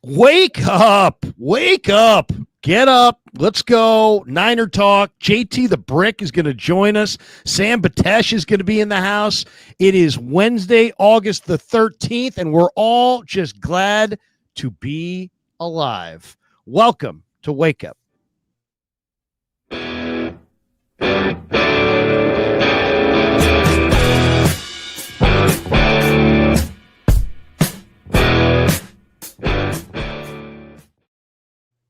Wake up. Wake up. Get up. Let's go. Niner talk. JT the Brick is going to join us. Sam Batesh is going to be in the house. It is Wednesday, August the 13th, and we're all just glad to be alive. Welcome to Wake Up.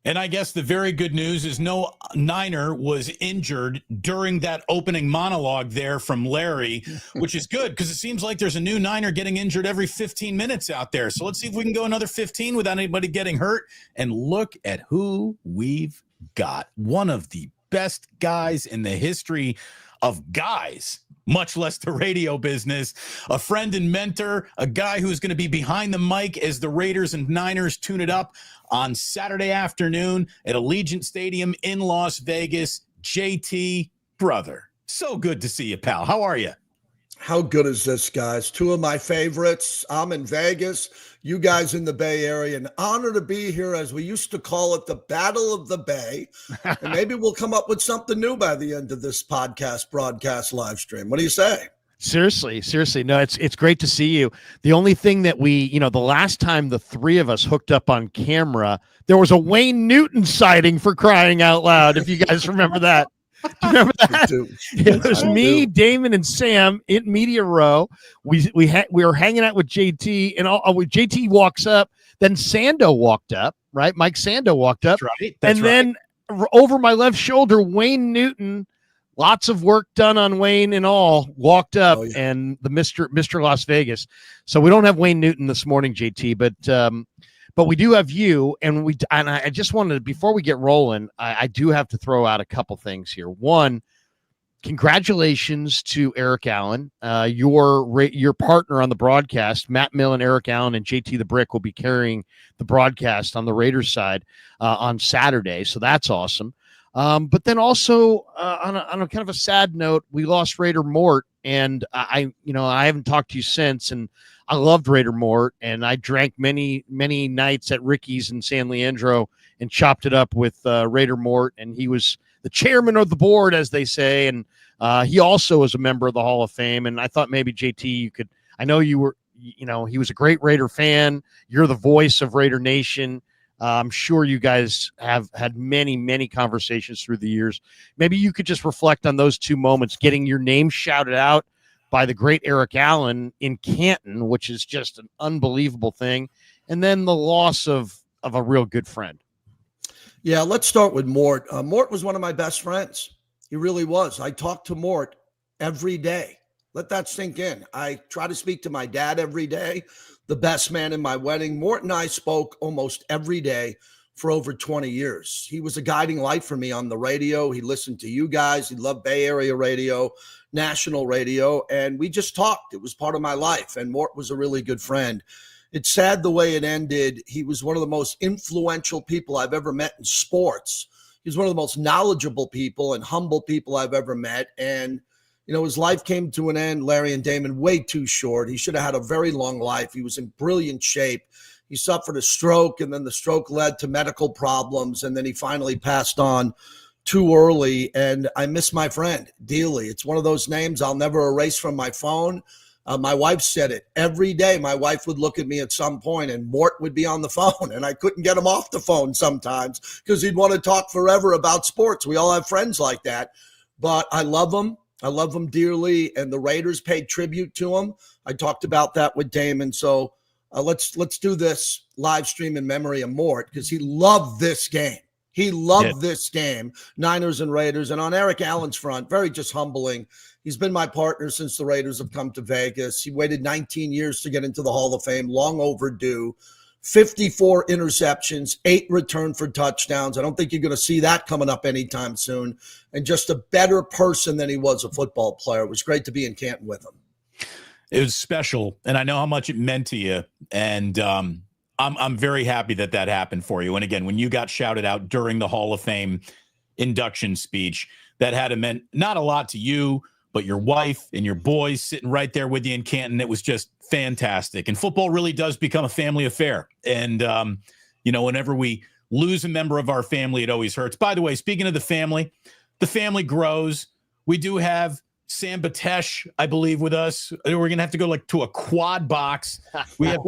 And I guess the very good news is no Niner was injured during that opening monologue there from Larry, which is good because it seems like there's a new Niner getting injured every 15 minutes out there. So let's see if we can go another 15 without anybody getting hurt. And look at who we've got. One of the best guys in the history of guys, much less the radio business, a friend and mentor, a guy who's going to be behind the mic as the Raiders and Niners tune it up on Saturday afternoon at Allegiant Stadium in Las Vegas. JT, brother, so good to see you, pal. How are you? How good is this, guys? Two of my favorites. I'm in Vegas, you guys in the Bay Area. An honor to be here, as we used to call it, the Battle of the Bay. And maybe we'll come up with something new by the end of this broadcast, live stream. What do you say? Seriously. No, it's great to see you. The only thing that the last time the three of us hooked up on camera, there was a Wayne Newton sighting, for crying out loud, if you guys remember that. Do you remember that? It was me, Damon, and Sam in Media Row. We were hanging out with JT, and JT walks up. Then Sando walked up, right? Mike Sando walked up. That's right. And then over my left shoulder, Wayne Newton, lots of work done on Wayne and all, walked up, and the Mr. Las Vegas. So we don't have Wayne Newton this morning, JT, but we do have you, and I just wanted to, before we get rolling, I do have to throw out a couple things here. One, congratulations to Eric Allen, your partner on the broadcast. Matt Millen, Eric Allen, and JT the Brick will be carrying the broadcast on the Raiders side on Saturday, so that's awesome. But then also on a kind of a sad note, we lost Raider Mort, and I haven't talked to you since, and I loved Raider Mort, and I drank many nights at Ricky's in San Leandro and chopped it up with Raider Mort, and he was the chairman of the board, as they say, and he also was a member of the Hall of Fame. And I thought maybe JT, you could. I know you were, he was a great Raider fan. You're the voice of Raider Nation. I'm sure you guys have had many conversations through the years. Maybe you could just reflect on those two moments, getting your name shouted out by the great Eric Allen in Canton, which is just an unbelievable thing, and then the loss of a real good friend. Yeah, let's start with Mort. Mort was one of my best friends. He really was. I talked to Mort every day. Let that sink in. I try to speak to my dad every day, the best man in my wedding. Mort and I spoke almost every day for over 20 years. He was a guiding light for me on the radio. He listened to you guys. He loved Bay Area radio, national radio, and we just talked. It was part of my life, and Mort was a really good friend. It's sad the way it ended. He was one of the most influential people I've ever met in sports. He's one of the most knowledgeable people and humble people I've ever met, and his life came to an end, Larry and Damon, way too short. He should have had a very long life. He was in brilliant shape. He suffered a stroke, and then the stroke led to medical problems, and then he finally passed on too early. And I miss my friend dearly. It's one of those names I'll never erase from my phone. My wife said it every day. My wife would look at me at some point, and Mort would be on the phone, and I couldn't get him off the phone sometimes because he'd want to talk forever about sports. We all have friends like that, but I love him. I love him dearly, and the Raiders paid tribute to him. I talked about that with Damon. So let's do this live stream in memory of Mort, because he loved this game. He loved this game, Niners and Raiders. And on Eric Allen's front, very just humbling. He's been my partner since the Raiders have come to Vegas. He waited 19 years to get into the Hall of Fame, long overdue. 54 interceptions, 8 return for touchdowns. I don't think you're going to see that coming up anytime soon. And just a better person than he was a football player. It was great to be in Canton with him. It was special, and I know how much it meant to you. And I'm very happy that happened for you. And again, when you got shouted out during the Hall of Fame induction speech, that had meant not a lot to you, but your wife and your boys sitting right there with you in Canton. It was just fantastic. And football really does become a family affair. And Whenever we lose a member of our family, it always hurts. By the way, speaking of the family grows. We do have Sam Batesh, I believe, with us. We're going to have to go to a quad box. We have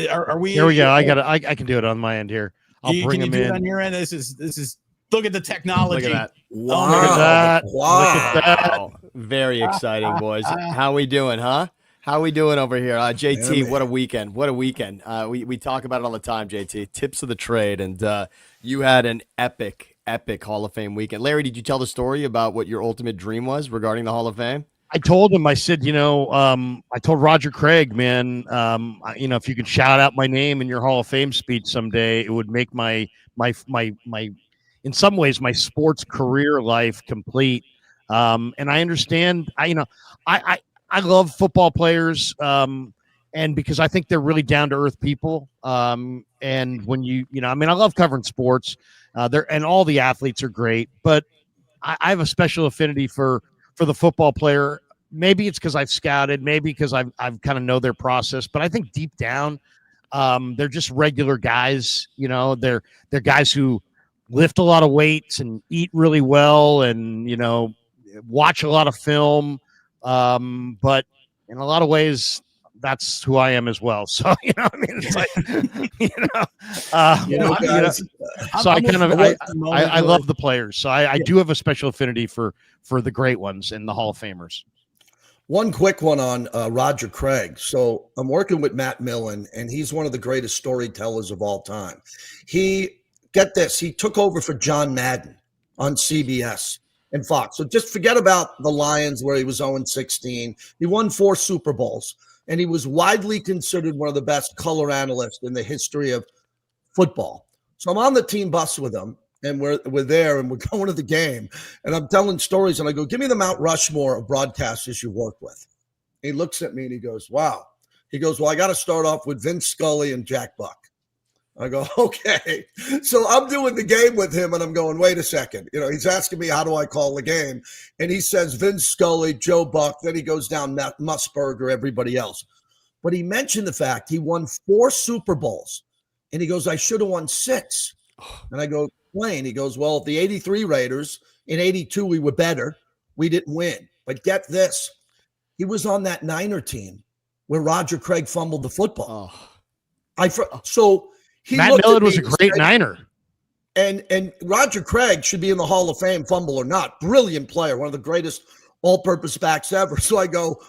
are we? Here we go. I can do it on my end here. I'll bring him in. On your end. This is look at the technology. Look at that. Wow. Look at that. Wow. Look at that. Very exciting, boys. How we doing, huh? How we doing over here? JT, what a weekend. What a weekend. We talk about it all the time, JT. Tips of the trade. And you had an epic Hall of Fame weekend. Larry, did you tell the story about what your ultimate dream was regarding the Hall of Fame? I told him, I said, I told Roger Craig, man, if you could shout out my name in your Hall of Fame speech someday, it would make my in some ways, my sports career life complete. And I understand, I love football players, and because I think they're really down to earth people. And when I love covering sports, and all the athletes are great, but I have a special affinity for the football player. Maybe it's because I've scouted, maybe because I've kind of know their process, but I think deep down, they're just regular guys. They're guys who lift a lot of weights and eat really well, and watch a lot of film. But in a lot of ways, that's who I am as well. So, it's like, so I love the players. So I do have a special affinity for the great ones and the Hall of Famers. One quick one on Roger Craig. So I'm working with Matt Millen, and he's one of the greatest storytellers of all time. Get this, he took over for John Madden on CBS and Fox. So just forget about the Lions where he was 0-16. He won 4 Super Bowls, and he was widely considered one of the best color analysts in the history of football. So I'm on the team bus with him, and we're there, and we're going to the game, and I'm telling stories, and I go, give me the Mount Rushmore of broadcasters you work with. He looks at me, and he goes, wow. He goes, well, I got to start off with Vince Scully and Jack Buck. I go, okay. So I'm doing the game with him, and I'm going, wait a second. He's asking me, how do I call the game? And he says Vince Scully, Joe Buck. Then he goes down Musburger, everybody else. But he mentioned the fact he won 4 Super Bowls. And he goes, I should have won 6. And I go, explain. He goes, well, the 83 Raiders, in 82, we were better. We didn't win. But get this. He was on that Niner team where Roger Craig fumbled the football. Matt Millen was a great Niner. And Roger Craig should be in the Hall of Fame, fumble or not. Brilliant player, one of the greatest all-purpose backs ever. So I go,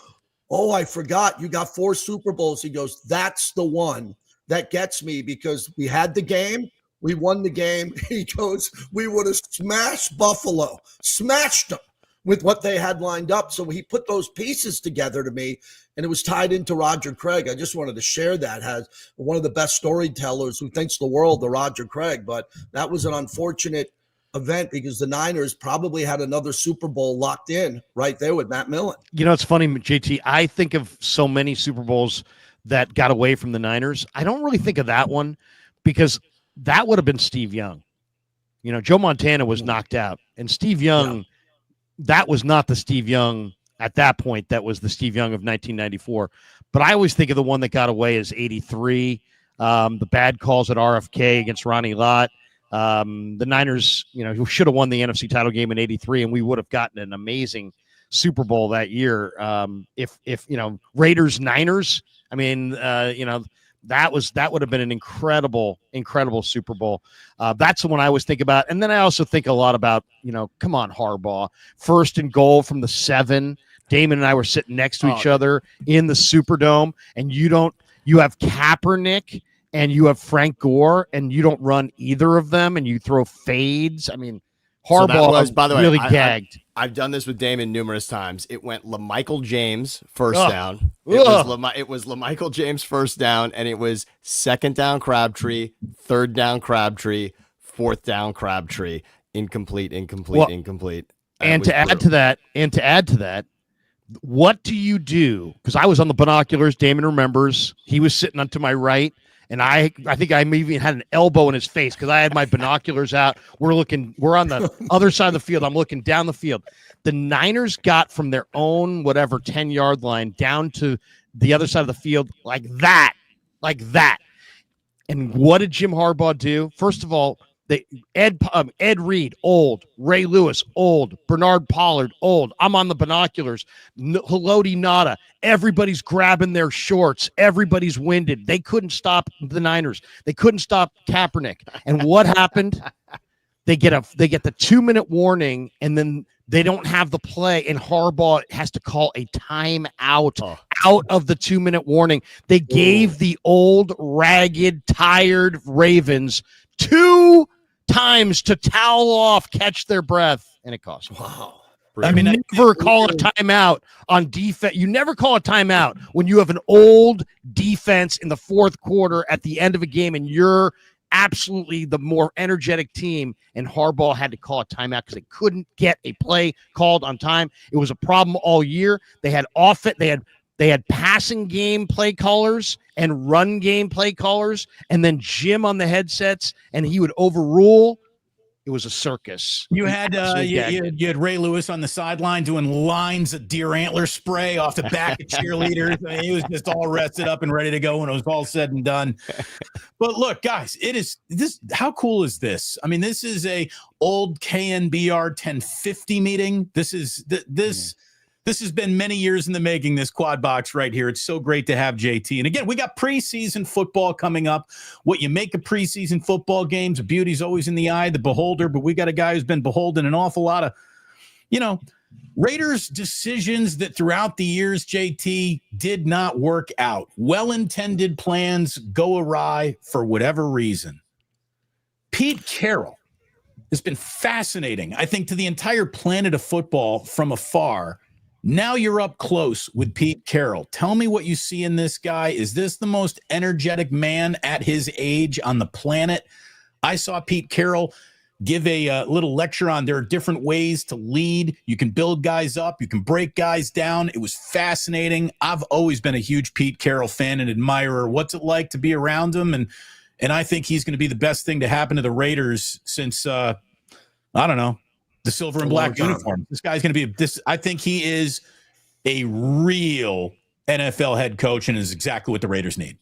oh, I forgot. You got 4 Super Bowls. He goes, that's the one that gets me because we had the game. We won the game. He goes, we would have smashed Buffalo, smashed them with what they had lined up. So he put those pieces together to me, and it was tied into Roger Craig. I just wanted to share that. Has one of the best storytellers who thinks the world of Roger Craig, but that was an unfortunate event because the Niners probably had another Super Bowl locked in right there with Matt Millen. It's funny, JT. I think of so many Super Bowls that got away from the Niners. I don't really think of that one because that would have been Steve Young. Joe Montana was knocked out, and Steve Young, that was not the Steve Young at that point. That was the Steve Young of 1994. But I always think of the one that got away as 83, the bad calls at RFK against Ronnie Lott. The Niners, who should have won the NFC title game in 83, and we would have gotten an amazing Super Bowl that year. If Raiders Niners, that would have been an incredible Super Bowl. That's the one I always think about. And then I also think a lot about, come on, Harbaugh, 1st and goal from the 7. Damon and I were sitting next to each other in the Superdome, and you have Kaepernick and you have Frank Gore, and you don't run either of them, and you throw fades. Harbaugh was, by the way, really gagged. I've done this with Damon numerous times. It went LaMichael James first down. It was LaMichael James first down, and it was 2nd down Crabtree, 3rd down Crabtree, 4th down Crabtree, incomplete. And to add to that, what do you do? Because I was on the binoculars. Damon remembers. He was sitting on to my right. And I think I even had an elbow in his face because I had my binoculars out. We're on the other side of the field. I'm looking down the field. The Niners got from their own 10-yard line down to the other side of the field like that. And what did Jim Harbaugh do? First of all, Ed Reed, old. Ray Lewis, old. Bernard Pollard, old. I'm on the binoculars. Haloti Nada. Everybody's grabbing their shorts. Everybody's winded. They couldn't stop the Niners. They couldn't stop Kaepernick. And what happened? They get the 2-minute warning, and then they don't have the play, and Harbaugh has to call a timeout out of the 2-minute warning. They gave the old, ragged, tired Ravens 2 times to towel off, catch their breath, and it cost them. Wow. I mean, never call a timeout on defense. You never call a timeout when you have an old defense in the fourth quarter at the end of a game, and you're absolutely the more energetic team, and Harbaugh had to call a timeout because they couldn't get a play called on time. It was a problem all year. They had they had passing game play callers and run game play callers, and then Jim on the headsets, and he would overrule. It was a circus. You had you had Ray Lewis on the sideline doing lines of deer antler spray off the back of cheerleaders. I mean, he was just all rested up and ready to go when it was all said and done. But look, guys, it is this. How cool is this? I mean, this is a old KNBR 1050 meeting. This has been many years in the making, this quad box right here. It's so great to have JT. And again, we got preseason football coming up. What you make of preseason football games, the beauty's always in the eye of the beholder, but we got a guy who's been beholden an awful lot of, Raiders decisions that throughout the years, JT, did not work out. Well-intended plans go awry for whatever reason. Pete Carroll has been fascinating, I think, to the entire planet of football from afar. Now you're up close with Pete Carroll. Tell me what you see in this guy. Is this the most energetic man at his age on the planet? I saw Pete Carroll give a little lecture on there are different ways to lead. You can build guys up. You can break guys down. It was fascinating. I've always been a huge Pete Carroll fan and admirer. What's it like to be around him? And I think he's going to be the best thing to happen to the Raiders since, I don't know, the silver and black uniform. This guy's going to be I think he is a real NFL head coach and is exactly what the Raiders need.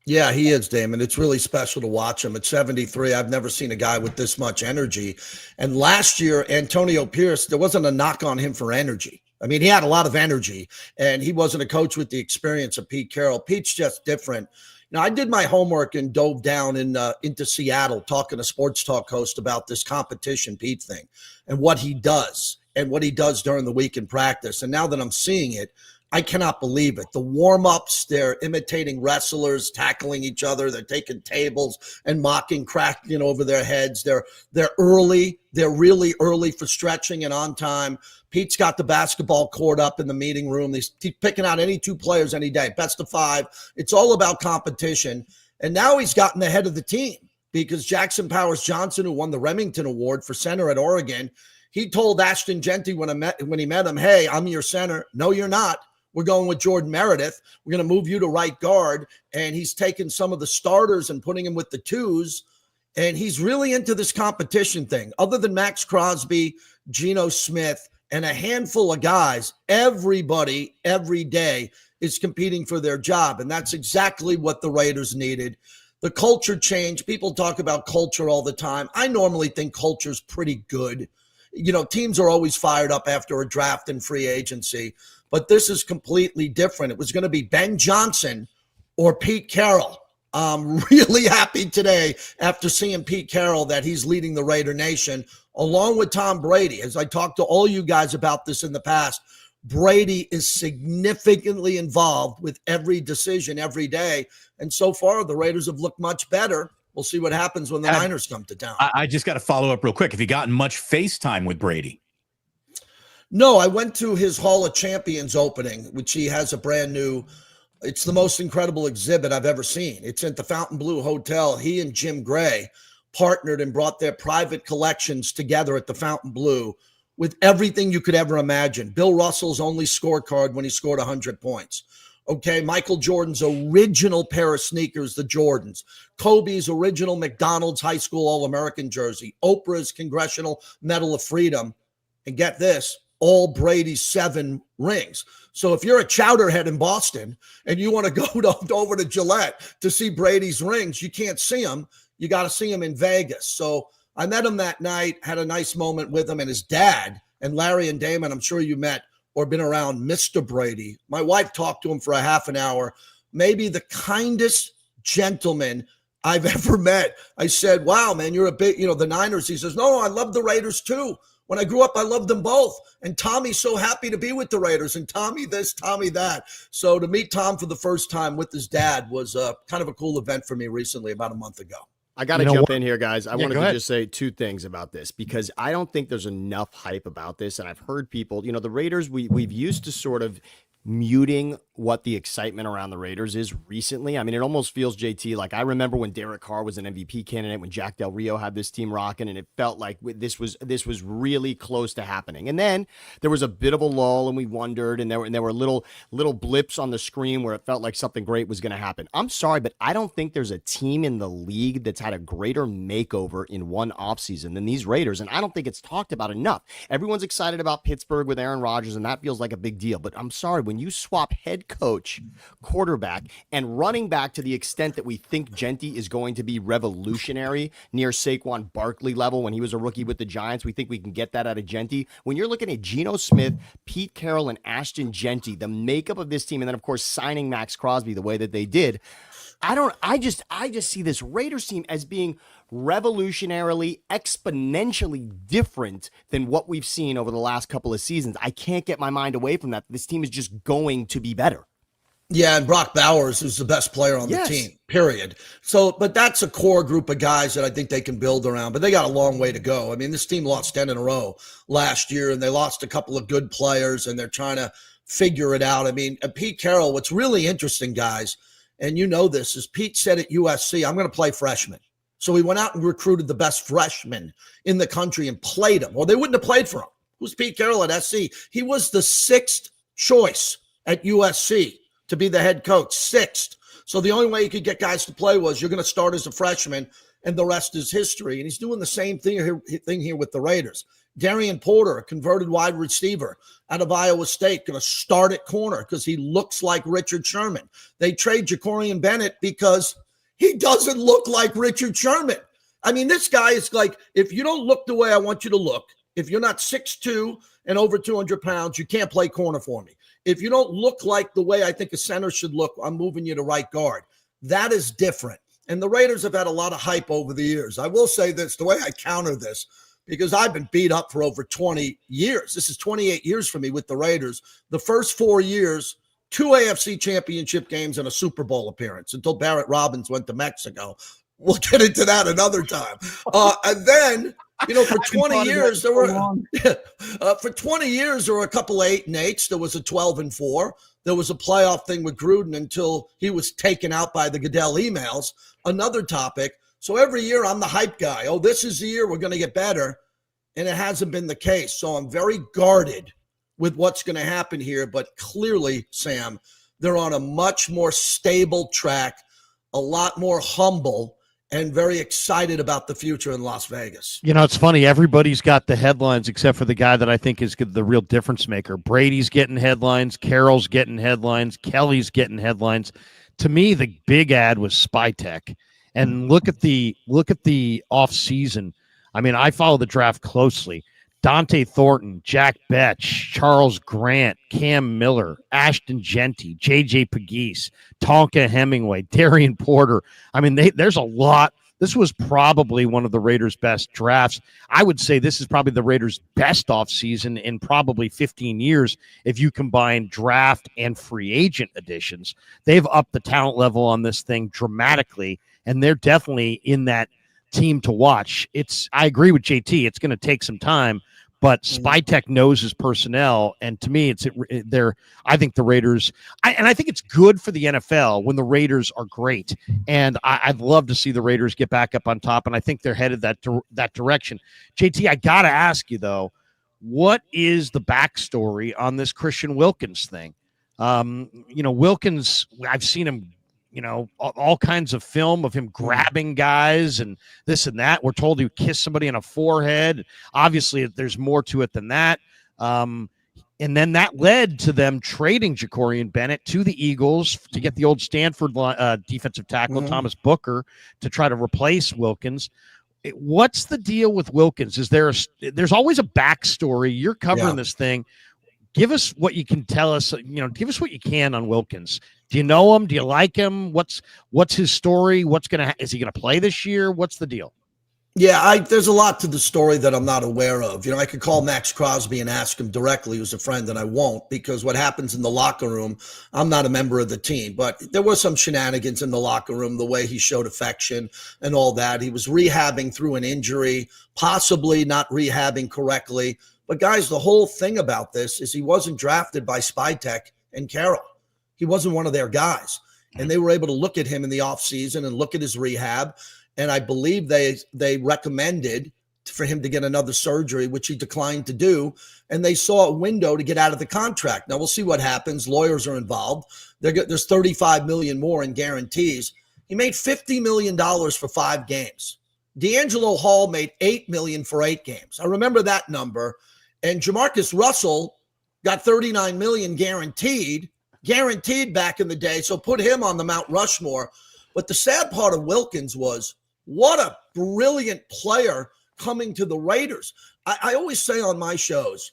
Yeah, he is, Damon. It's really special to watch him. At 73, I've never seen a guy with this much energy. And last year, Antonio Pierce, there wasn't a knock on him for energy. I mean, he had a lot of energy, and he wasn't a coach with the experience of Pete Carroll. Pete's just different. Now, I did my homework and dove down into Seattle, talking to sports talk host about this competition Pete thing and what he does during the week in practice. And now that I'm seeing it, I cannot believe it. The warm-ups, they're imitating wrestlers, tackling each other. They're taking tables and mocking, cracking over their heads. They're early. They're really early for stretching and on time. Pete's got the basketball court up in the meeting room. He's picking out any 2 players any day, best of 5. It's all about competition. And now he's gotten ahead of the team because Jackson Powers Johnson, who won the Remington Award for center at Oregon, he told Ashton Genty when he met him, hey, I'm your center. No, you're not. We're going with Jordan Meredith. We're going to move you to right guard. And he's taken some of the starters and putting him with the 2s. And he's really into this competition thing. Other than Max Crosby, Geno Smith, and a handful of guys, everybody every day is competing for their job. And that's exactly what the Raiders needed. The culture change. People talk about culture all the time. I normally think culture's pretty good. Teams are always fired up after a draft and free agency. But this is completely different. It was going to be Ben Johnson or Pete Carroll. I'm really happy today after seeing Pete Carroll that he's leading the Raider Nation along with Tom Brady. As I talked to all you guys about this in the past, Brady is significantly involved with every decision every day. And so far, the Raiders have looked much better. We'll see what happens when the Niners come to town. I just got to follow up real quick. Have you gotten much FaceTime with Brady? No, I went to his Hall of Champions opening, which he has a brand new. It's the most incredible exhibit I've ever seen. It's at the Fontainebleau Hotel. He and Jim Gray partnered and brought their private collections together at the Fontainebleau with everything you could ever imagine. Bill Russell's only scorecard when he scored 100 points. Okay, Michael Jordan's original pair of sneakers, the Jordans. Kobe's original McDonald's High School All-American jersey. Oprah's Congressional Medal of Freedom. And get this, all Brady's 7 rings. So if you're a chowderhead in Boston and you want to go over to Gillette to see Brady's rings, you can't see them. You got to see him in Vegas. So I met him that night, had a nice moment with him and his dad. And Larry and Damon, I'm sure you met or been around Mr. Brady. My wife talked to him for a half an hour, maybe the kindest gentleman I've ever met. I said, wow, man, you're a big, the Niners. He says, no, I love the Raiders too. When I grew up, I loved them both. And Tommy's so happy to be with the Raiders. And Tommy this, Tommy that. So to meet Tom for the first time with his dad was kind of a cool event for me recently, about a month ago. I got to jump in here, guys. I wanted to just say 2 things about this because I don't think there's enough hype about this. And I've heard people, the Raiders, we've used to sort of muting what the excitement around the Raiders is recently. I mean, it almost feels, JT, like I remember when Derek Carr was an MVP candidate, when Jack Del Rio had this team rocking, and it felt like this was really close to happening. And then there was a bit of a lull, and we wondered, and there were little blips on the screen where it felt like something great was going to happen. I'm sorry, but I don't think there's a team in the league that's had a greater makeover in one offseason than these Raiders, and I don't think it's talked about enough. Everyone's excited about Pittsburgh with Aaron Rodgers, and that feels like a big deal. But I'm sorry, when you swap head coach, quarterback, and running back to the extent that we think Genty is going to be revolutionary near Saquon Barkley level when he was a rookie with the Giants, we think we can get that out of Genty. When you're looking at Geno Smith, Pete Carroll, and Ashton Genty, the makeup of this team, and then of course signing Max Crosby the way that they did, I just see this Raiders team as being revolutionarily, exponentially different than what we've seen over the last couple of seasons. I can't get my mind away from that. This team is just going to be better. Yeah, and Brock Bowers is the best player on the team, period. So, but that's a core group of guys that I think they can build around, but they got a long way to go. I mean, this team lost 10 in a row last year, and they lost a couple of good players, and they're trying to figure it out. I mean, Pete Carroll, what's really interesting, guys, and you know this, is Pete said at USC, I'm going to play freshmen. So he went out and recruited the best freshmen in the country and played them. Well, they wouldn't have played for him. Who's Pete Carroll at SC? He was the 6th choice at USC to be the head coach, 6th. So the only way you could get guys to play was you're going to start as a freshman and the rest is history. And he's doing the same thing here with the Raiders. Darian Porter, a converted wide receiver out of Iowa State, going to start at corner because he looks like Richard Sherman. They trade Jacorian Bennett because he doesn't look like Richard Sherman. I mean, this guy is like, if you don't look the way I want you to look, if you're not 6'2" and over 200 pounds, you can't play corner for me. If you don't look like the way I think a center should look, I'm moving you to right guard. That is different. And the Raiders have had a lot of hype over the years. I will say this, the way I counter this, because I've been beat up for over 20 years. This is 28 years for me with the Raiders. The first 4 years, 2 AFC championship games and a Super Bowl appearance until Barrett Robbins went to Mexico. We'll get into that another time. And then, for 20 years, there were for 20 years there were a couple of 8-8s. There was a 12-4. There was a playoff thing with Gruden until he was taken out by the Goodell emails. Another topic. So every year I'm the hype guy. Oh, this is the year we're going to get better. And it hasn't been the case. So I'm very guarded with what's going to happen here. But clearly, Sam, they're on a much more stable track, a lot more humble, and very excited about the future in Las Vegas. It's funny. Everybody's got the headlines except for the guy that I think is the real difference maker. Brady's getting headlines. Carroll's getting headlines. Kelly's getting headlines. To me, the big ad was Spytech. And look at the offseason. I mean, I follow the draft closely. Dante Thornton, Jack Betch, Charles Grant, Cam Miller, Ashton Genty, J.J. Pegues, Tonka Hemingway, Darian Porter. I mean, there's a lot. This was probably one of the Raiders' best drafts. I would say this is probably the Raiders' best offseason in probably 15 years if you combine draft and free agent additions. They've upped the talent level on this thing dramatically, and they're definitely in that team to watch. I agree with JT. It's going to take some time, but Spytech knows his personnel, and to me, I think the Raiders, I think it's good for the NFL when the Raiders are great, and I'd love to see the Raiders get back up on top, and I think they're headed that direction. JT, I got to ask you though, what is the backstory on this Christian Wilkins thing? Wilkins, I've seen him. All kinds of film of him grabbing guys and this and that. We're told he kissed somebody on a forehead. Obviously, there's more to it than that. And then that led to them trading Jacorian Bennett to the Eagles to get the old Stanford defensive tackle, Thomas Booker, to try to replace Wilkins. What's the deal with Wilkins? There's always a backstory. You're covering this thing. Give us what you can tell us. Give us what you can on Wilkins. Do you know him? Do you like him? What's his story? Is he gonna play this year? What's the deal? Yeah, there's a lot to the story that I'm not aware of. I could call Max Crosby and ask him directly, who's a friend, and I won't, because what happens in the locker room, I'm not a member of the team. But there were some shenanigans in the locker room, the way he showed affection and all that. He was rehabbing through an injury, possibly not rehabbing correctly. But guys, the whole thing about this is he wasn't drafted by Spytech and Carroll. He wasn't one of their guys. And they were able to look at him in the offseason and look at his rehab. And I believe they recommended for him to get another surgery, which he declined to do. And they saw a window to get out of the contract. Now we'll see what happens. Lawyers are involved. There's $35 million more in guarantees. He made $50 million for 5 games. D'Angelo Hall made $8 million for 8 games. I remember that number. And Jamarcus Russell got $39 million guaranteed back in the day. So put him on the Mount Rushmore. But the sad part of Wilkins was, what a brilliant player coming to the Raiders. I always say on my shows,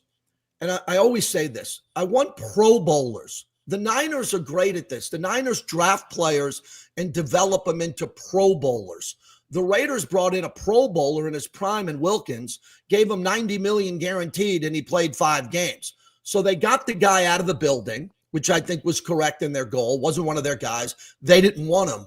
and I always say this, I want Pro Bowlers. The Niners are great at this. The Niners draft players and develop them into Pro Bowlers. The Raiders brought in a Pro Bowler in his prime in Wilkins, gave him $90 million guaranteed, and he played 5 games. So they got the guy out of the building, which I think was correct in their goal. Wasn't one of their guys. They didn't want him.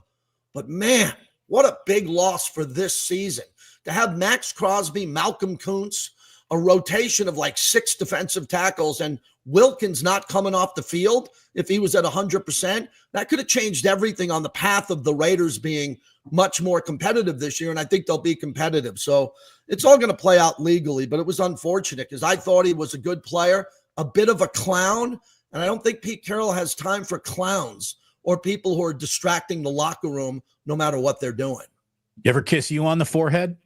But man, what a big loss for this season. To have Max Crosby, Malcolm Kuntz, a rotation of like 6 defensive tackles, and Wilkins not coming off the field if he was at 100%, that could have changed everything on the path of the Raiders being much more competitive this year, and I think they'll be competitive. So it's all going to play out legally, but it was unfortunate because I thought he was a good player, a bit of a clown, and I don't think Pete Carroll has time for clowns or people who are distracting the locker room no matter what they're doing. You ever kiss you on the forehead?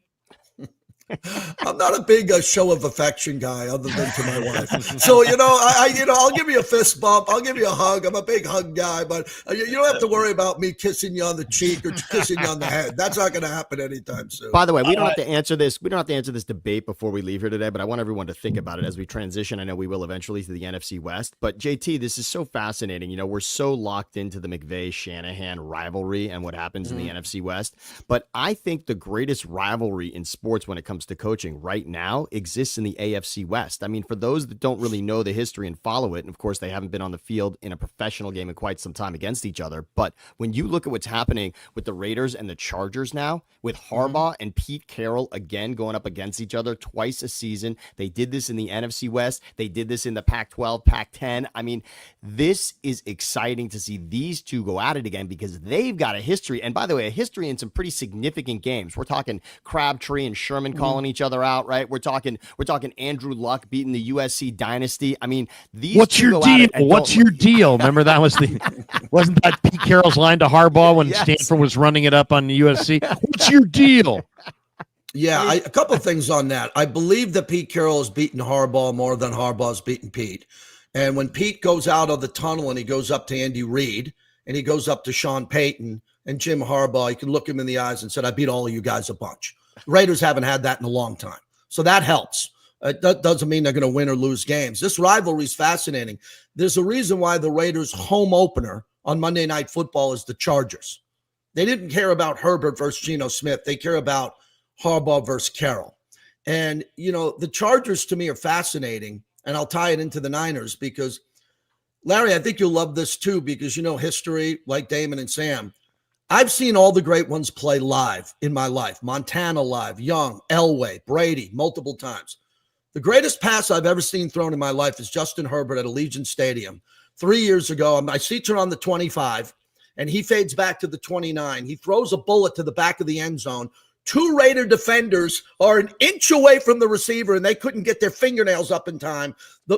I'm not a big show of affection guy other than to my wife. So, I'll give you a fist bump. I'll give you a hug. I'm a big hug guy, but you don't have to worry about me kissing you on the cheek or kissing you on the head. That's not going to happen anytime soon. By the way, we don't have to answer this. We don't have to answer this debate before we leave here today, but I want everyone to think about it as we transition. I know we will eventually to the NFC West, but JT, this is so fascinating. We're so locked into the McVay-Shanahan rivalry and what happens in the NFC West, but I think the greatest rivalry in sports when it comes to coaching right now exists in the AFC West. I mean, for those that don't really know the history and follow it, and of course they haven't been on the field in a professional game in quite some time against each other, but when you look at what's happening with the Raiders and the Chargers now, with Harbaugh and Pete Carroll again going up against each other twice a season, they did this in the NFC West, they did this in the Pac-12, Pac-10. I mean, this is exciting to see these two go at it again because they've got a history, and by the way, a history in some pretty significant games. We're talking Crabtree and Sherman calling each other out, right? We're talking Andrew Luck beating the USC dynasty. I mean, these. What's your deal? What's your deal? Remember that was wasn't that Pete Carroll's line to Harbaugh when Stanford was running it up on the USC? What's your deal? Yeah, a couple of things on that. I believe that Pete Carroll has beaten Harbaugh more than Harbaugh's beaten Pete. And when Pete goes out of the tunnel and he goes up to Andy Reid and he goes up to Sean Payton and Jim Harbaugh, you can look him in the eyes and said, I beat all of you guys a bunch. Raiders haven't had that in a long time. So that helps. That doesn't mean they're going to win or lose games. This rivalry is fascinating. There's a reason why the Raiders' home opener on Monday Night Football is the Chargers. They didn't care about Herbert versus Geno Smith. They care about Harbaugh versus Carroll. And, the Chargers to me are fascinating, and I'll tie it into the Niners because, Larry, I think you'll love this too because history like Damon and Sam. I've seen all the great ones play live in my life. Montana live, Young, Elway, Brady, multiple times. The greatest pass I've ever seen thrown in my life is Justin Herbert at Allegiant Stadium. 3 years ago, my seats are on the 25, and he fades back to the 29. He throws a bullet to the back of the end zone. 2 Raider defenders are an inch away from the receiver, and they couldn't get their fingernails up in time.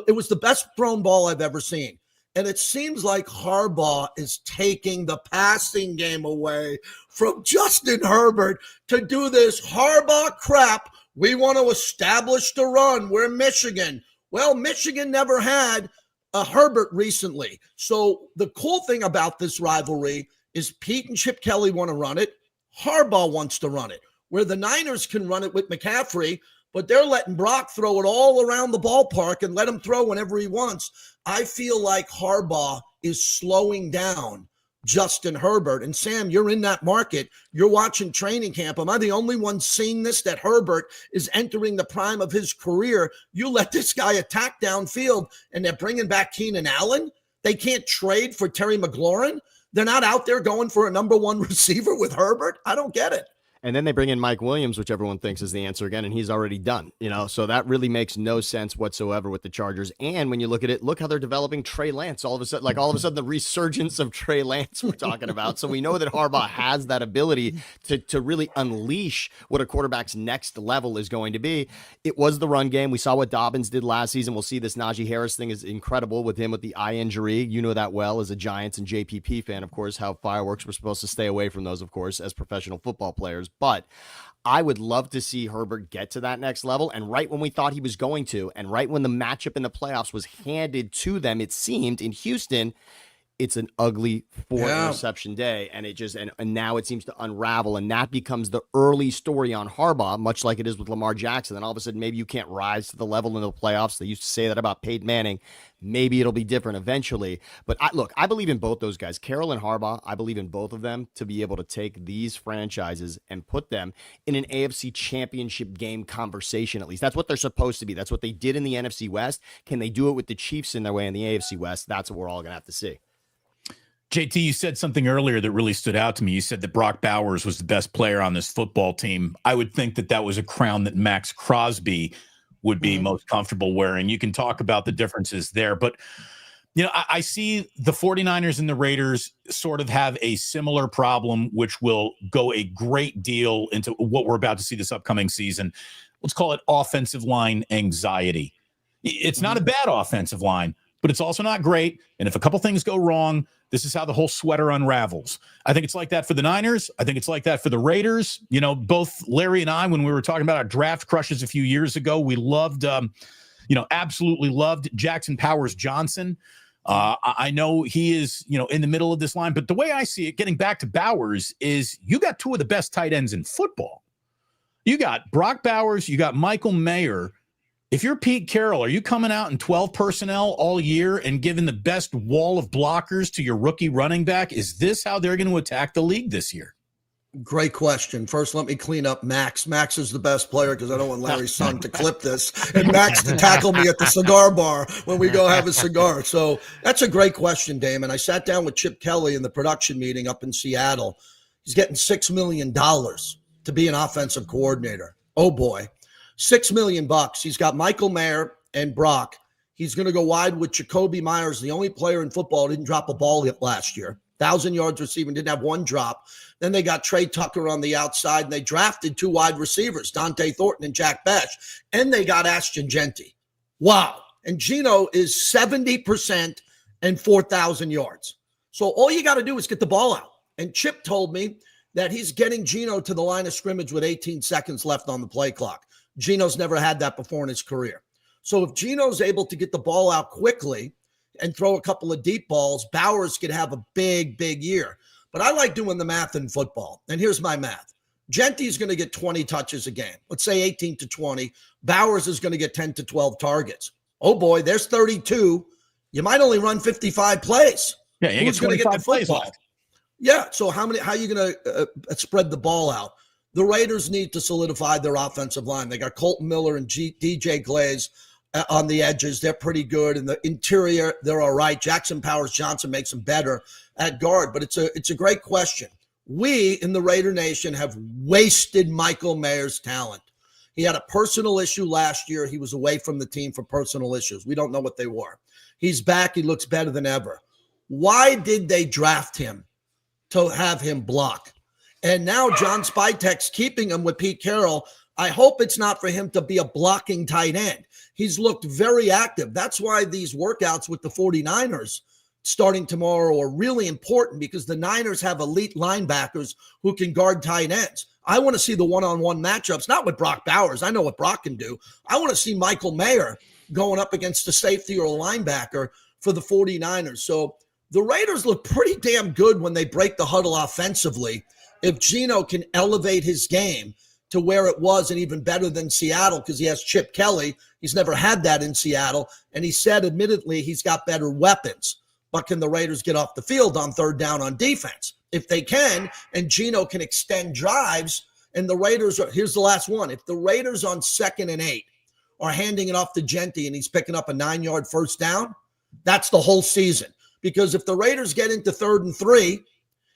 It was the best thrown ball I've ever seen. And it seems like Harbaugh is taking the passing game away from Justin Herbert to do this Harbaugh crap. We want to establish the run. We're Michigan. Well, Michigan never had a Herbert recently. So the cool thing about this rivalry is Pete and Chip Kelly want to run it. Harbaugh wants to run it. Where the Niners can run it with McCaffrey, but they're letting Brock throw it all around the ballpark and let him throw whenever he wants. I feel like Harbaugh is slowing down Justin Herbert. And Sam, you're in that market. You're watching training camp. Am I the only one seeing this, that Herbert is entering the prime of his career? You let this guy attack downfield, and they're bringing back Keenan Allen. They can't trade for Terry McLaurin. They're not out there going for a number one receiver with Herbert. I don't get it. And then they bring in Mike Williams, which everyone thinks is the answer again, and he's already done, so that really makes no sense whatsoever with the Chargers. And when you look at it, look how they're developing Trey Lance. All of a sudden, the resurgence of Trey Lance we're talking about. So we know that Harbaugh has that ability to really unleash what a quarterback's next level is going to be. It was the run game. We saw what Dobbins did last season. We'll see this Najee Harris thing is incredible with him with the eye injury. You know that well as a Giants and JPP fan, of course, how fireworks were supposed to stay away from those, of course, as professional football players. But I would love to see Herbert get to that next level. And right when we thought he was going to, and right when the matchup in the playoffs was handed to them, it seemed in Houston, it's an ugly interception day. And and now it seems to unravel. And that becomes the early story on Harbaugh, much like it is with Lamar Jackson. Then all of a sudden, maybe you can't rise to the level in the playoffs. They used to say that about Peyton Manning. Maybe it'll be different eventually. But I believe in both those guys, Carroll and Harbaugh. I believe in both of them to be able to take these franchises and put them in an AFC championship game conversation, at least. That's what they're supposed to be. That's what they did in the NFC West. Can they do it with the Chiefs in their way in the AFC West? That's what we're all going to have to see. JT, you said something earlier that really stood out to me. You said that Brock Bowers was the best player on this football team. I would think that was a crown that Max Crosby would be most comfortable wearing. You can talk about the differences there, but I see the 49ers and the Raiders sort of have a similar problem, which will go a great deal into what we're about to see this upcoming season. Let's call it offensive line anxiety. It's not a bad offensive line, but it's also not great. And if a couple things go wrong, this is how the whole sweater unravels. I think it's like that for the Niners. I think it's like that for the Raiders. Both Larry and I, when we were talking about our draft crushes a few years ago, we loved, absolutely loved Jackson Powers Johnson. I know he is, in the middle of this line. But the way I see it, getting back to Bowers, is you got two of the best tight ends in football. You got Brock Bowers. You got Michael Mayer. If you're Pete Carroll, are you coming out in 12 personnel all year and giving the best wall of blockers to your rookie running back? Is this how they're going to attack the league this year? Great question. First, let me clean up Max. Max is the best player because I don't want Larry's son to clip this. And Max to tackle me at the cigar bar when we go have a cigar. So that's a great question, Damon. I sat down with Chip Kelly in the production meeting up in Seattle. He's getting $6 million to be an offensive coordinator. Oh, boy. $6 million. He's got Michael Mayer and Brock. He's going to go wide with Jacoby Myers, the only player in football who didn't drop a ball yet last year. 1,000 yards receiving, didn't have one drop. Then they got Trey Tucker on the outside, and they drafted two wide receivers, Dante Thornton and Jack Bech, and they got Ashton Genty. Wow. And Geno is 70% and 4,000 yards. So all you got to do is get the ball out. And Chip told me that he's getting Geno to the line of scrimmage with 18 seconds left on the play clock. Geno's never had that before in his career. So if Geno's able to get the ball out quickly and throw a couple of deep balls, Bowers could have a big, big year. But I like doing the math in football. And here's my math. Genty's going to get 20 touches a game. Let's say 18 to 20. Bowers is going to get 10 to 12 targets. Oh, boy, there's 32. You might only run 55 plays. Yeah, you Who's going to get the plays football? left. Yeah, so how are you going to spread the ball out? The Raiders need to solidify their offensive line. They got Colton Miller and DJ Glaze on the edges. They're pretty good. In the interior, they're all right. Jackson Powers Johnson makes them better at guard. But it's a great question. We in the Raider Nation have wasted Michael Mayer's talent. He had a personal issue last year. He was away from the team for personal issues. We don't know what they were. He's back. He looks better than ever. Why did they draft him to have him block? And now John Spytek's keeping him with Pete Carroll. I hope it's not for him to be a blocking tight end. He's looked very active. That's why these workouts with the 49ers starting tomorrow are really important, because the Niners have elite linebackers who can guard tight ends. I want to see the one-on-one matchups, not with Brock Bowers. I know what Brock can do. I want to see Michael Mayer going up against a safety or a linebacker for the 49ers. So the Raiders look pretty damn good when they break the huddle offensively. If Geno can elevate his game to where it was and even better than Seattle, because he has Chip Kelly. He's never had that in Seattle. And he said, admittedly, he's got better weapons. But can the Raiders get off the field on third down on defense? If they can, and Geno can extend drives, and the Raiders are, here's the last one. If the Raiders on 2nd and 8 are handing it off to Genty and he's picking up a 9-yard first down, that's the whole season. Because if the Raiders get into 3rd and 3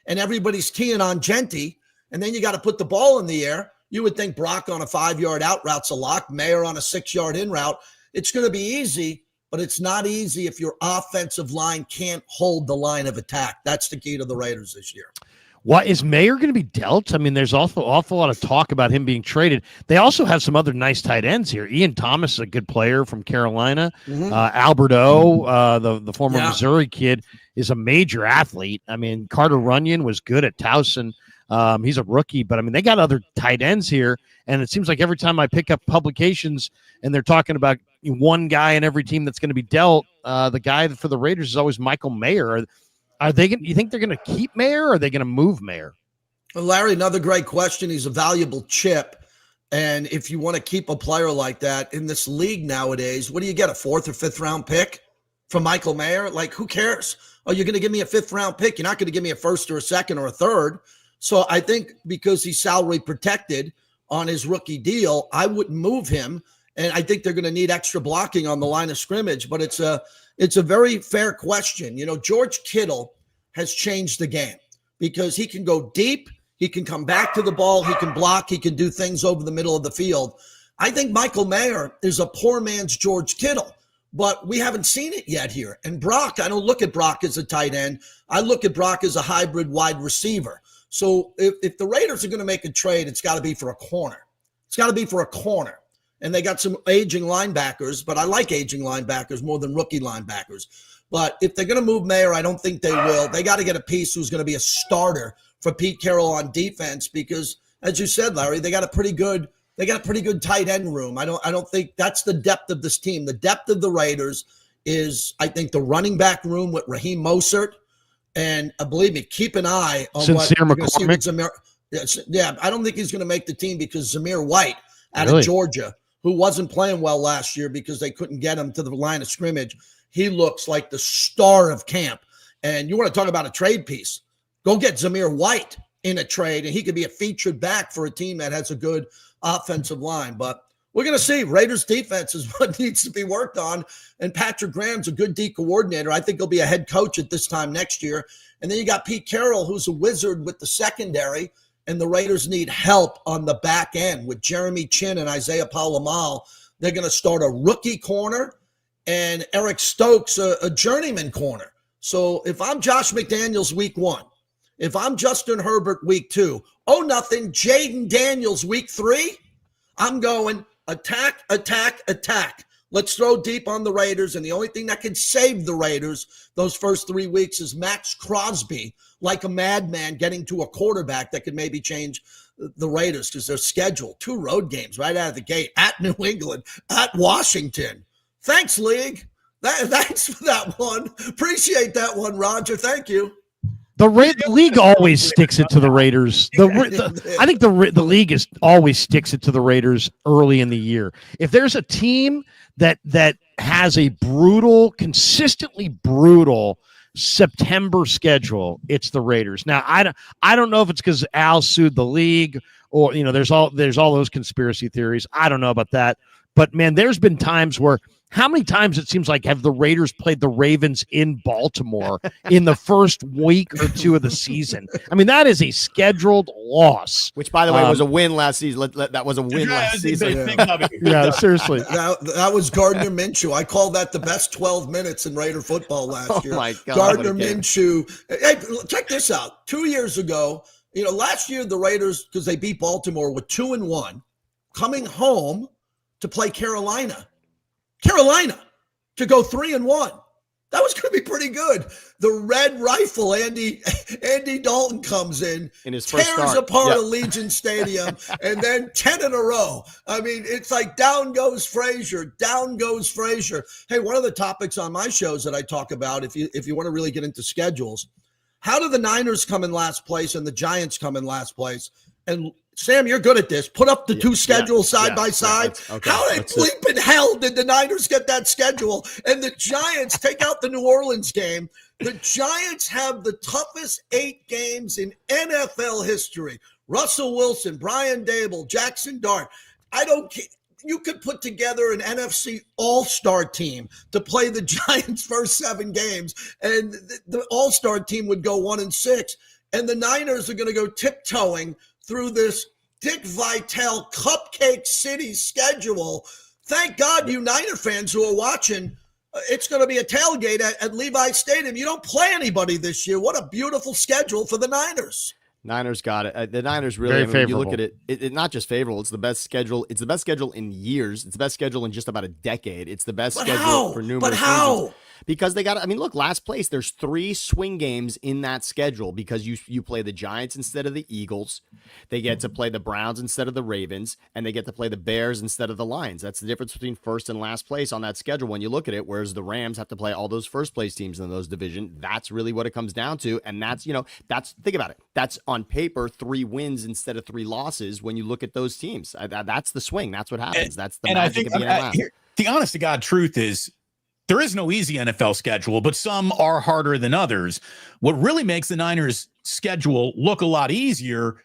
and everybody's keying on Genty, and then you got to put the ball in the air, you would think Brock on a 5-yard out route's a lock, Mayer on a 6-yard in route. It's going to be easy, but it's not easy if your offensive line can't hold the line of attack. That's the key to the Raiders this year. What is Mayer going to be dealt? I mean, there's also awful lot of talk about him being traded. They also have some other nice tight ends here. Ian Thomas is a good player from Carolina. Albert O, the former Missouri kid, is a major athlete. I mean, Carter Runyon was good at Towson. He's a rookie, but I mean, they got other tight ends here. And it seems like every time I pick up publications and they're talking about one guy in every team that's going to be dealt, the guy for the Raiders is always Michael Mayer. Are they? You think they're going to keep Mayer, or are they going to move Mayer? Well, Larry, another great question. He's a valuable chip. And if you want to keep a player like that in this league nowadays, what do you get, a 4th or 5th round pick from Michael Mayer? Like, who cares? Oh, you're going to give me a 5th round pick. You're not going to give me a 1st or a 2nd or a 3rd. So I think because he's salary protected on his rookie deal, I wouldn't move him. And I think they're going to need extra blocking on the line of scrimmage. But it's a very fair question. You know, George Kittle has changed the game because he can go deep. He can come back to the ball. He can block. He can do things over the middle of the field. I think Michael Mayer is a poor man's George Kittle, but we haven't seen it yet here. And Brock, I don't look at Brock as a tight end. I look at Brock as a hybrid wide receiver. So if the Raiders are going to make a trade, it's got to be for a corner. It's got to be for a corner. And they got some aging linebackers, but I like aging linebackers more than rookie linebackers. But if they're going to move Mayer, I don't think they will. They got to get a piece who's going to be a starter for Pete Carroll on defense because, as you said, Larry, they got a pretty good tight end room. I don't think that's the depth of this team. The depth of the Raiders is, I think, the running back room with Raheem Mostert. And believe me, keep an eye on Sincere what you're McCormick. going to see with Zamir. Yeah, I don't think he's going to make the team because Zamir White out of Georgia, who wasn't playing well last year because they couldn't get him to the line of scrimmage, he looks like the star of camp. And you want to talk about a trade piece, go get Zamir White in a trade, and he could be a featured back for a team that has a good offensive line. But we're going to see. Raiders defense is what needs to be worked on. And Patrick Graham's a good D coordinator. I think he'll be a head coach at this time next year. And then you got Pete Carroll, who's a wizard with the secondary. And the Raiders need help on the back end with Jeremy Chin and Isaiah Palamal. They're going to start a rookie corner and Eric Stokes, a journeyman corner. So if I'm Josh McDaniels week 1, if I'm Justin Herbert week 2, Jaden Daniels week 3, I'm going attack, attack, attack. Let's throw deep on the Raiders. And the only thing that can save the Raiders those first 3 weeks is Max Crosby, like a madman, getting to a quarterback that could maybe change the Raiders because they're scheduled 2 road games right out of the gate at New England, at Washington. Thanks, League. Thanks for that one. Appreciate that one, Roger. Thank you. The league always sticks it to the Raiders. I think the league always sticks it to the Raiders early in the year. If there's a team that has a consistently brutal September schedule, it's the Raiders. Now, I don't know if it's because Al sued the league or there's all those conspiracy theories. I don't know about that, but man, there's been times where. How many times it seems like have the Raiders played the Ravens in Baltimore in the first week or 2 of the season? I mean, that is a scheduled loss. Which, by the way, was a win last season. That was a win last season. Yeah, seriously. That was Gardner Minshew. I call that the best 12 minutes in Raider football last year. Oh, my God. Gardner Minshew. Hey, check this out. 2 years ago, last year the Raiders, because they beat Baltimore, were 2-1, coming home to play Carolina to go 3-1. That was going to be pretty good. The red rifle, Andy Dalton comes in his first tears start. apart Allegiant Stadium, and then 10 in a row. I mean, it's like down goes Frazier, down goes Frazier. Hey, one of the topics on my shows that I talk about, if you want to really get into schedules, how do the Niners come in last place and the Giants come in last place? And Sam, you're good at this. Put up the two schedules side by side. Okay, how in bleeping hell did the Niners get that schedule? And the Giants, take out the New Orleans game, the Giants have the toughest 8 games in NFL history. Russell Wilson, Brian Dable, Jackson Dart. You could put together an NFC all-star team to play the Giants' first 7 games, and the all-star team would go 1-6. And the Niners are going to go tiptoeing through this Dick Vitale Cupcake City schedule. Thank God, you Niner fans who are watching, it's going to be a tailgate at Levi Stadium. You don't play anybody this year. What a beautiful schedule for the Niners. Niners got it. The Niners really, Very when you look at it, not just favorable. It's the best schedule. It's the best schedule in years. It's the best schedule in just about a decade. It's the best schedule for numerous reasons. Because they got, I mean, look, last place, there's 3 swing games in that schedule because you play the Giants instead of the Eagles. They get to play the Browns instead of the Ravens, and they get to play the Bears instead of the Lions. That's the difference between first and last place on that schedule when you look at it, whereas the Rams have to play all those first place teams in those division. That's really what it comes down to. And that's, think about it. That's on paper 3 wins instead of 3 losses when you look at those teams. That's the swing. That's what happens. That's the magic of the NFL. The honest to God truth is, there is no easy NFL schedule, but some are harder than others. What really makes the Niners' schedule look a lot easier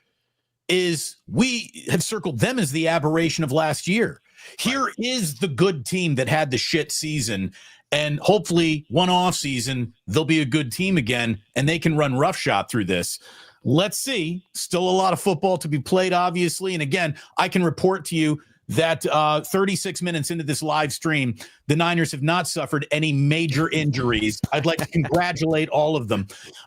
is we have circled them as the aberration of last year. Here is the good team that had the shit season, and hopefully one off season, they'll be a good team again, and they can run roughshod through this. Let's see. Still a lot of football to be played, obviously. And again, I can report to you that 36 minutes into this live stream, the Niners have not suffered any major injuries. I'd like to congratulate all of them.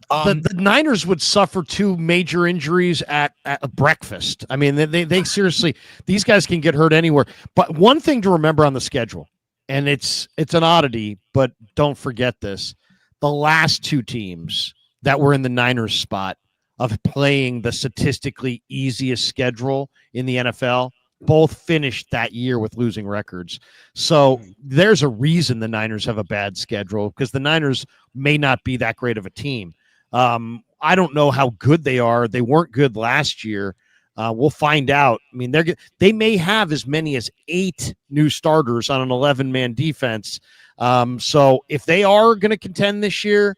The Niners would suffer 2 major injuries at breakfast. I mean, they seriously, these guys can get hurt anywhere. But one thing to remember on the schedule, and it's an oddity, but don't forget this. The last 2 teams that were in the Niners spot of playing the statistically easiest schedule in the NFL both finished that year with losing records. So there's a reason the Niners have a bad schedule, because the Niners may not be that great of a team. I don't know how good they are. They weren't good last year. We'll find out. I mean, they may have as many as 8 new starters on an 11-man defense. So if they are going to contend this year,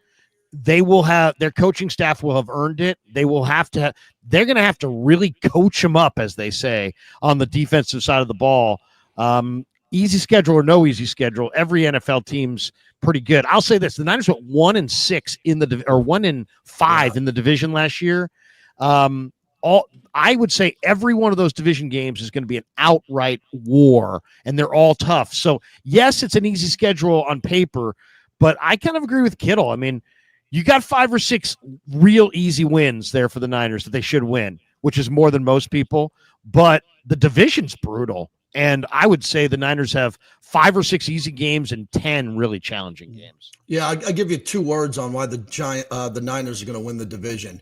they will have, their coaching staff will have earned it. They will have to, they're going to have to really coach them up, as they say, on the defensive side of the ball. Easy schedule or no easy schedule, every NFL team's pretty good. I'll say this: the Niners went 1-6 in the 1-5 in the division last year. I would say every one of those division games is going to be an outright war, and they're all tough. So yes, it's an easy schedule on paper, but I kind of agree with Kittle. I mean, you got 5 or 6 real easy wins there for the Niners that they should win, which is more than most people. But the division's brutal. And I would say the Niners have 5 or 6 easy games and 10 really challenging games. Yeah, I give you 2 words on why the Niners are going to win the division.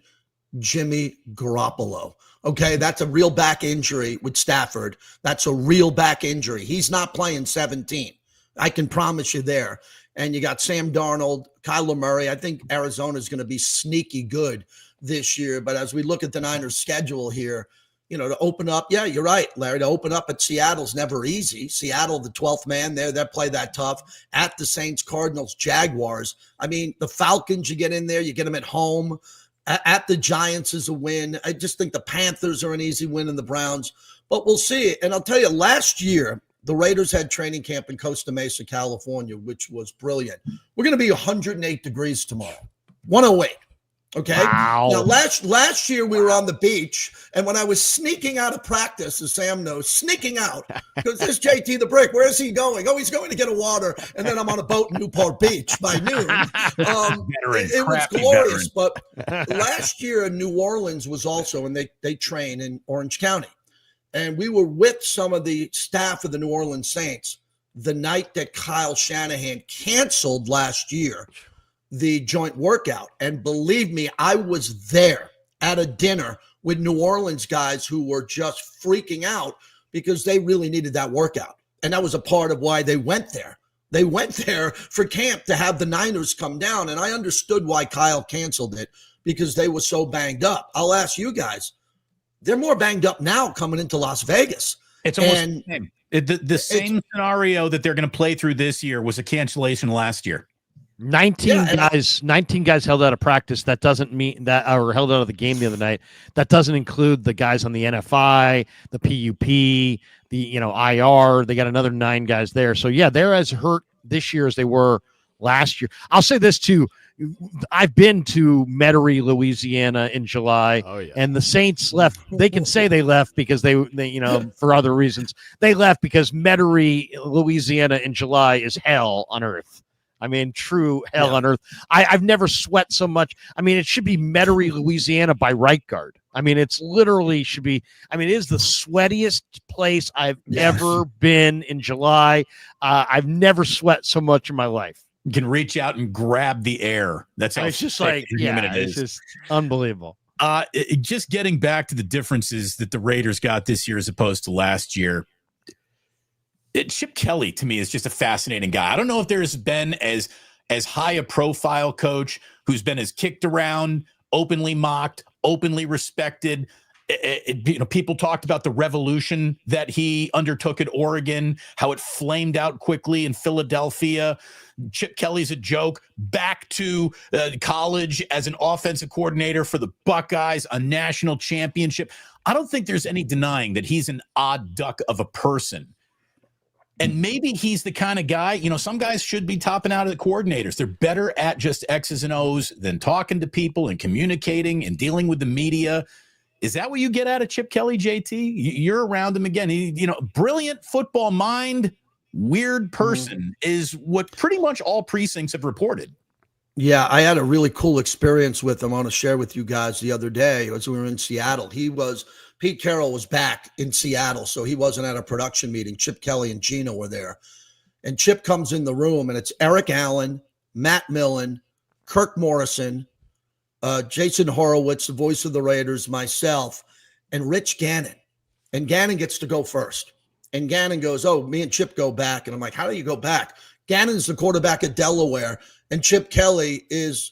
Jimmy Garoppolo. Okay, that's a real back injury with Stafford. That's a real back injury. He's not playing 17. I can promise you there. And you got Sam Darnold, Kyler Murray. I think Arizona is going to be sneaky good this year. But as we look at the Niners' schedule here, you know, to open up, yeah, you're right, Larry, to open up at Seattle's never easy. Seattle, the 12th man there, they play that tough. At the Saints, Cardinals, Jaguars. I mean, the Falcons, you get in there, you get them at home. At the Giants is a win. I just think the Panthers are an easy win, and the Browns. But we'll see. And I'll tell you, last year, the Raiders had training camp in Costa Mesa, California, which was brilliant. We're going to be 108 degrees tomorrow. 108. Okay. Wow. Now, last year we were on the beach, and when I was sneaking out of practice, as Sam knows, sneaking out, because this JT the Brick, where is he going? Oh, he's going to get a water, and then I'm on a boat in Newport Beach by noon. It was glorious. But last year in New Orleans was also, and they train in Orange County, and we were with some of the staff of the New Orleans Saints. the night that Kyle Shanahan canceled last year the joint workout. And believe me, I was there at a dinner with New Orleans guys who were just freaking out because they really needed that workout. And that was a part of why they went there. They went there for camp to have the Niners come down. And I understood why Kyle canceled it, because they were so banged up. I'll ask you guys, they're more banged up now coming into Las Vegas. It's almost the same scenario that they're going to play through this year was a cancellation last year. 19 guys held out of practice. That doesn't mean that, or held out of the game the other night. That doesn't include the guys on the NFI, the PUP, the IR. They got another 9 guys there. So yeah, they're as hurt this year as they were last year. I'll say this too. I've been to Metairie, Louisiana in July, and the Saints left. They can say they left because they for other reasons. They left because Metairie, Louisiana in July is hell on earth. I mean, true hell on earth. I've never sweat so much. I mean, it should be Metairie, Louisiana by right guard. I mean, it's literally should be. I mean, it is the sweatiest place I've ever been in July. I've never sweat so much in my life. You can reach out and grab the air. That's how it's just like, it's just unbelievable. Just getting back to the differences that the Raiders got this year as opposed to last year. Chip Kelly, to me, is just a fascinating guy. I don't know if there's been as high a profile coach who's been as kicked around, openly mocked, openly respected. People talked about the revolution that he undertook at Oregon, how it flamed out quickly in Philadelphia. Chip Kelly's a joke. Back to college as an offensive coordinator for the Buckeyes, a national championship. I don't think there's any denying that he's an odd duck of a person. And maybe he's the kind of guy, some guys should be topping out of the coordinators. They're better at just X's and O's than talking to people and communicating and dealing with the media. Is that what you get out of Chip Kelly, JT? You're around him again. He, brilliant football mind, weird person is what pretty much all precincts have reported. Yeah, I had a really cool experience with him. I want to share with you guys the other day as we were in Seattle. Pete Carroll was back in Seattle, so he wasn't at a production meeting. Chip Kelly and Gino were there. And Chip comes in the room, and it's Eric Allen, Matt Millen, Kirk Morrison, Jason Horowitz, the voice of the Raiders, myself, and Rich Gannon. And Gannon gets to go first. And Gannon goes, me and Chip go back. And I'm like, how do you go back? Gannon's the quarterback at Delaware, and Chip Kelly is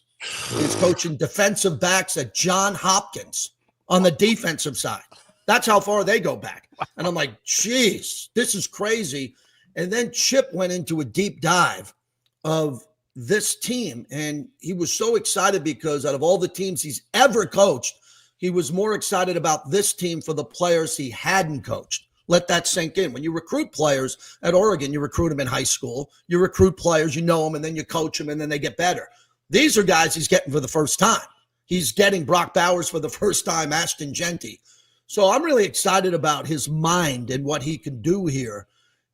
coaching defensive backs at Johns Hopkins on the defensive side. That's how far they go back. And I'm like, geez, this is crazy. And then Chip went into a deep dive of this team. And he was so excited because out of all the teams he's ever coached, he was more excited about this team for the players he hadn't coached. Let that sink in. When you recruit players at Oregon, you recruit them in high school. You recruit players, you know them, and then you coach them, and then they get better. These are guys he's getting for the first time. He's getting Brock Bowers for the first time, Ashton Genty. So I'm really excited about his mind and what he can do here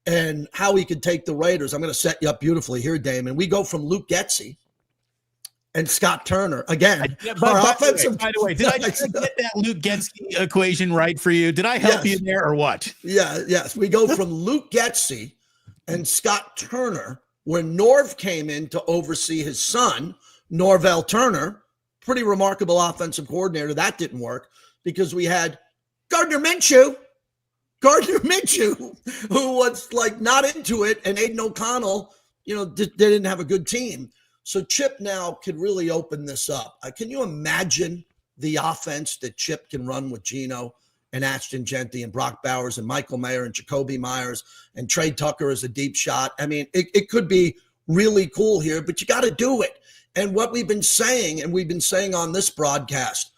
and how he can take the Raiders. I'm going to set you up beautifully here, Damon. We go from Luke Getsy and Scott Turner. Again, by the way, did I get that Luke Getsy equation right for you? Did I help you there or what? Yes. We go from Luke Getsy and Scott Turner, where Norv came in to oversee his son, Norvell Turner, pretty remarkable offensive coordinator. That didn't work because we had Gardner Minshew, who was like not into it, and Aiden O'Connell, they didn't have a good team. So Chip now could really open this up. Can you imagine the offense that Chip can run with Gino and Ashton Genty and Brock Bowers and Michael Mayer and Jacoby Myers and Trey Tucker as a deep shot? I mean, it could be really cool here, but you got to do it. And what we've been saying, and we've been saying on this broadcast,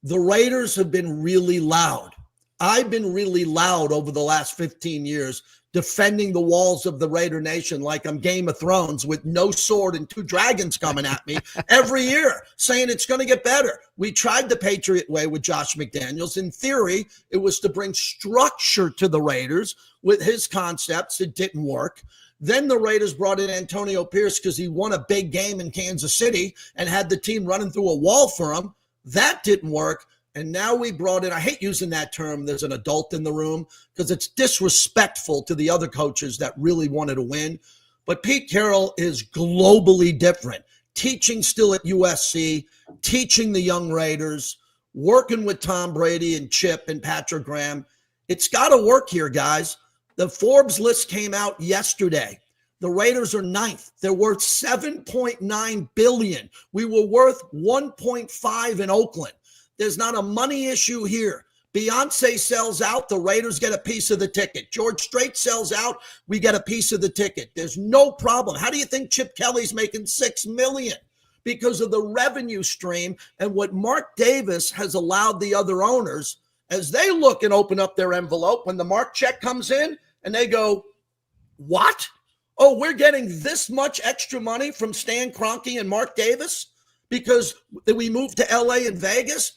the Raiders have been really loud. I've been really loud over the last 15 years defending the walls of the Raider Nation like I'm Game of Thrones with no sword and 2 dragons coming at me every year, saying it's going to get better. We tried the Patriot way with Josh McDaniels. In theory, it was to bring structure to the Raiders with his concepts. It didn't work. Then the Raiders brought in Antonio Pierce because he won a big game in Kansas City and had the team running through a wall for him. That didn't work. And now we brought in, I hate using that term, there's an adult in the room, because it's disrespectful to the other coaches that really wanted to win. But Pete Carroll is globally different. Teaching still at USC, teaching the young Raiders, working with Tom Brady and Chip and Patrick Graham. It's got to work here, guys. The Forbes list came out yesterday. The Raiders are 9th. They're worth $7.9 billion. We were worth $1.5 in Oakland. There's not a money issue here. Beyonce sells out, the Raiders get a piece of the ticket. George Strait sells out, we get a piece of the ticket. There's no problem. How do you think Chip Kelly's making $6 million? Because of the revenue stream and what Mark Davis has allowed the other owners as they look and open up their envelope when the Mark check comes in and they go, what? Oh, we're getting this much extra money from Stan Kroenke and Mark Davis because we moved to LA and Vegas.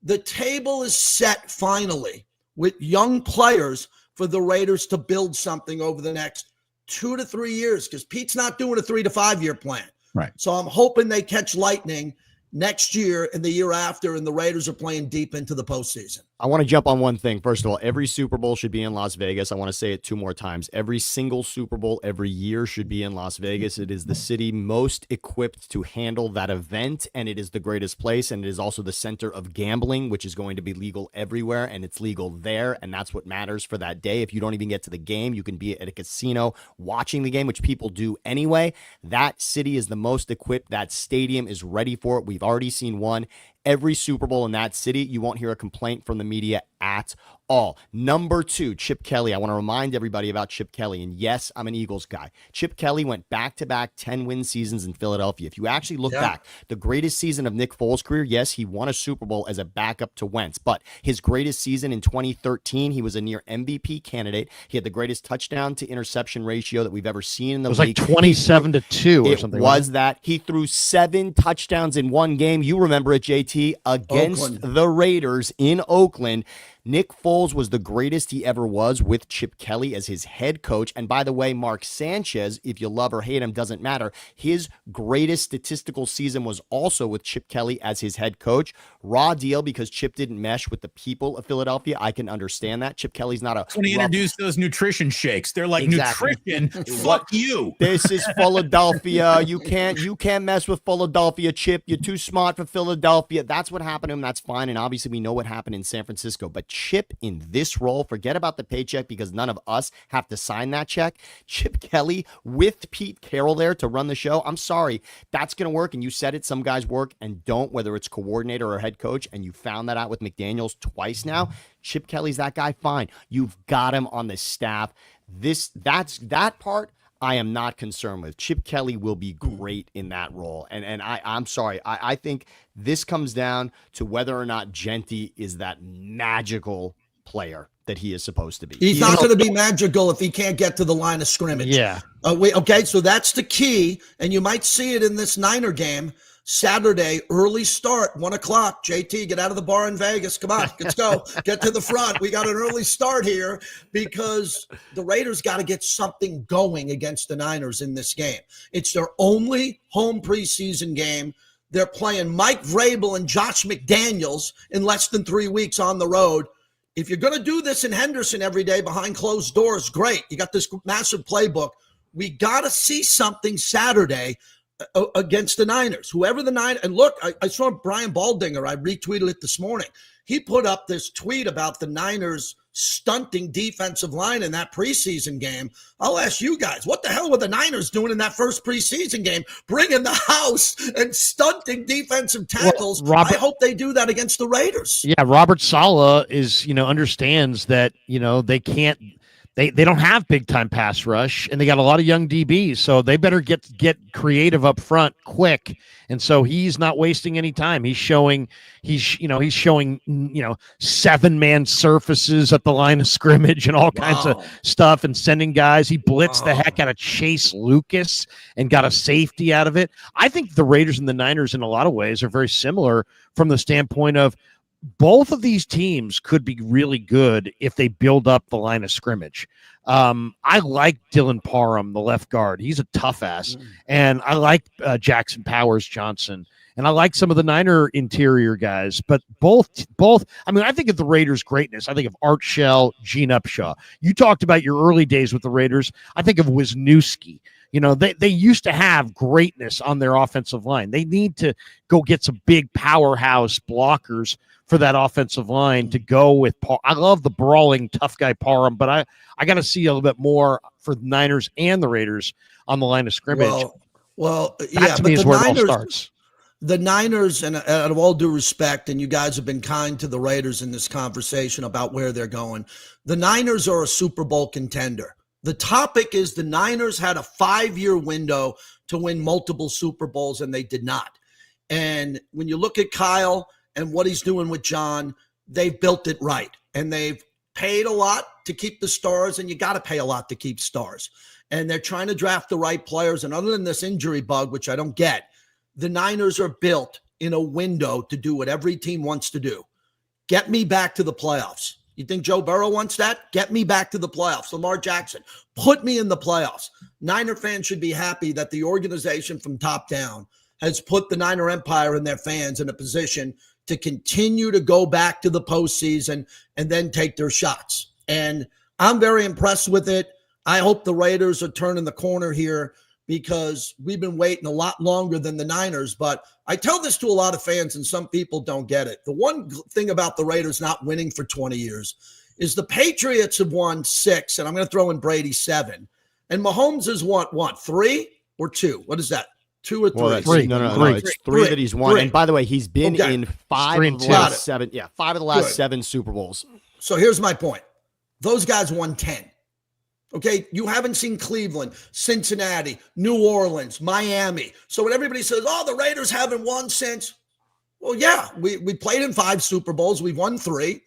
The table is set finally with young players for the Raiders to build something over the next 2 to 3 years because Pete's not doing a 3 to 5 year plan. Right. So I'm hoping they catch lightning next year and the year after, and the Raiders are playing deep into the postseason. I want to jump on one thing. First of all, every Super Bowl should be in Las Vegas. I want to say it 2 more times. Every single Super Bowl every year should be in Las Vegas. It is the city most equipped to handle that event, and it is the greatest place, and it is also the center of gambling, which is going to be legal everywhere, and it's legal there, and that's what matters for that day. If you don't even get to the game, you can be at a casino watching the game, which people do anyway. That city is the most equipped. That stadium is ready for it. We've already seen one. Every Super Bowl in that city, you won't hear a complaint from the media at all. Number 2, Chip Kelly. I want to remind everybody about Chip Kelly. And yes, I'm an Eagles guy. Chip Kelly went back-to-back 10-win seasons in Philadelphia. If you actually look back, the greatest season of Nick Foles' career, yes, he won a Super Bowl as a backup to Wentz. But his greatest season in 2013, he was a near MVP candidate. He had the greatest touchdown to interception ratio that we've ever seen in the league. It was like 27-2 or something. It was that. He threw 7 touchdowns in one game. You remember it, JT, against Oakland. the Raiders in Oakland. Nick Foles was the greatest he ever was with Chip Kelly as his head coach. And by the way, Mark Sanchez, if you love or hate him, doesn't matter. His greatest statistical season was also with Chip Kelly as his head coach. Raw deal because Chip didn't mesh with the people of Philadelphia. I can understand that. Chip Kelly's not a... When he introduced those nutrition shakes, they're like, nutrition, fuck you. This is Philadelphia. You can't mess with Philadelphia, Chip. You're too smart for Philadelphia. That's what happened to him. That's fine. And obviously we know what happened in San Francisco. But Chip in this role, forget about the paycheck because none of us have to sign that check. Chip Kelly with Pete Carroll there to run the show. I'm sorry. That's going to work. And you said it. Some guys work and don't, whether it's coordinator or head coach. And you found that out with McDaniels twice now. Chip Kelly's that guy. Fine. You've got him on the staff. That part I am not concerned with. Chip Kelly will be great in that role. And I'm sorry. I think this comes down to whether or not Genty is that magical player that he is supposed to be. He's not going to be magical if he can't get to the line of scrimmage. Yeah. Okay, so that's the key, and you might see it in this Niner game. Saturday, early start, 1 o'clock. JT, get out of the bar in Vegas. Come on, let's go. Get to the front. We got an early start here because the Raiders got to get something going against the Niners in this game. It's their only home preseason game. They're playing Mike Vrabel and Josh McDaniels in less than 3 weeks on the road. If you're going to do this in Henderson every day behind closed doors, great. You got this massive playbook. We got to see something Saturday against the Niners. Whoever the Niners, and look, I saw Brian Baldinger, I retweeted it this morning. He put up this tweet about the Niners stunting defensive line in that preseason game. I'll ask you guys, what the hell were the Niners doing in that first preseason game? Bringing the house and stunting defensive tackles. Well, I hope they do that against the Raiders. Yeah, Robert Saleh is, understands that, they can't. They don't have big time pass rush, and they got a lot of young DBs, so they better get creative up front quick. And so he's not wasting any time. He's showing 7-man surfaces at the line of scrimmage and all kinds of stuff, and sending guys. He blitzed the heck out of Chase Lucas and got a safety out of it. I think the Raiders and the Niners in a lot of ways are very similar from the standpoint of both of these teams could be really good if they build up the line of scrimmage. I like Dylan Parham, the left guard. He's a tough ass. And I like Jackson Powers Johnson And I like some of the Niner interior guys, but both. I mean, I think of the Raiders' greatness. I think of Art Shell, Gene Upshaw. You talked about your early days with the Raiders. I think of Wisniewski. You know, they used to have greatness on their offensive line. They need to go get some big powerhouse blockers for that offensive line to go with. I love the brawling tough guy Parham, but I got to see a little bit more for the Niners and the Raiders on the line of scrimmage. Well, that yeah, to but me is the where Niners, it all starts. The Niners, and out of all due respect, and you guys have been kind to the Raiders in this conversation about where they're going, the Niners are a Super Bowl contender. The topic is the Niners had a 5-year window to win multiple Super Bowls, and they did not. And when you look at Kyle and what he's doing with John, they've built it right. And they've paid a lot to keep the stars, and you got to pay a lot to keep stars. And they're trying to draft the right players. And other than this injury bug, which I don't get, the Niners are built in a window to do what every team wants to do. Get me back to the playoffs. You think Joe Burrow wants that? Get me back to the playoffs. Lamar Jackson, put me in the playoffs. Niner fans should be happy that the organization from top down has put the Niner Empire and their fans in a position to continue to go back to the postseason and then take their shots. And I'm very impressed with it. I hope the Raiders are turning the corner here because we've been waiting a lot longer than the Niners. But I tell this to a lot of fans, and some people don't get it. The one thing about the Raiders not winning for 20 years is the Patriots have won 6, and I'm going to throw in Brady 7. And Mahomes has won, 3 or 2? What is that? 2 or 3? Well, Three. No. It's three that he's won. 3. And by the way, he's been in 5 of the last 7. Yeah, 5 of the last 7 Super Bowls. So here's my point. Those guys won 10. Okay, you haven't seen Cleveland, Cincinnati, New Orleans, Miami. So when everybody says, oh, the Raiders haven't won since, well, yeah, we played in 5 Super Bowls. We've won 3.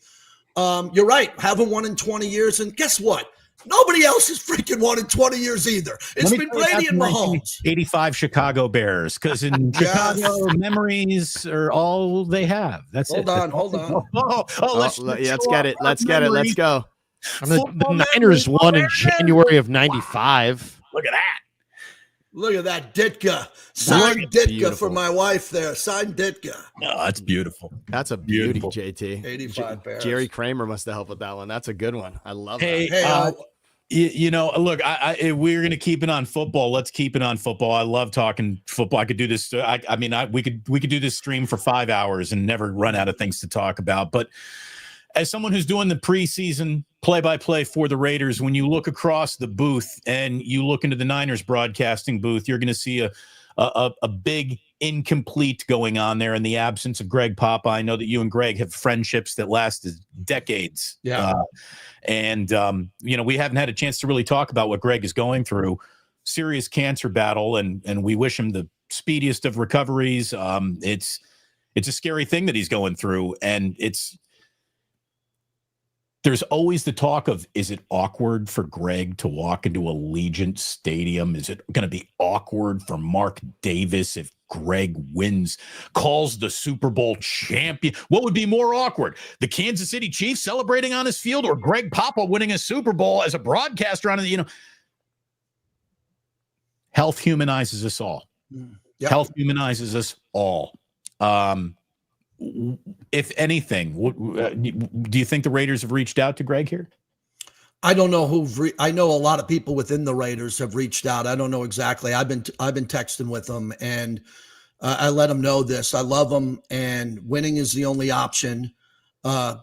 You're right, haven't won in 20 years. And guess what? Nobody else has freaking won in 20 years either. It's been Brady and Mahomes. 85 Chicago Bears, because in Chicago, memories are all they have. That's Hold it. Hold on. Let's get it. Let's get it. Let's go. I mean, the Niners won in January of 95. Look at that. Look at that Ditka. Signed Ditka beautiful. for my wife there. Signed Ditka. Oh, that's beautiful. That's a beauty, Beautiful. JT. 85 Bears. Jerry Kramer must have helped with that one. That's a good one. I love that. Hey, you know, look, we're going to keep it on football. Let's keep it on football. I love talking football. I could do this. We could do this stream for 5 hours and never run out of things to talk about. But as someone who's doing the preseason play-by-play for the Raiders, when you look across the booth and you look into the Niners broadcasting booth, you're going to see a big incomplete going on there in the absence of Greg Papa. I know that you and Greg have friendships that lasted decades. Yeah. We haven't had a chance to really talk about what Greg is going through. Serious cancer battle, and we wish him the speediest of recoveries. It's a scary thing that he's going through, and there's always the talk of, is it awkward for Greg to walk into Allegiant Stadium? Is it going to be awkward for Mark Davis if Greg calls the Super Bowl champion? What would be more awkward? The Kansas City Chiefs celebrating on his field, or Greg Papa winning a Super Bowl as a broadcaster on it? Health humanizes us all. Yep. Health humanizes us all. If anything, do you think the Raiders have reached out to Greg here? I don't know I know a lot of people within the Raiders have reached out. I don't know exactly. I've been texting with them, and I let them know this. I love them, and winning is the only option.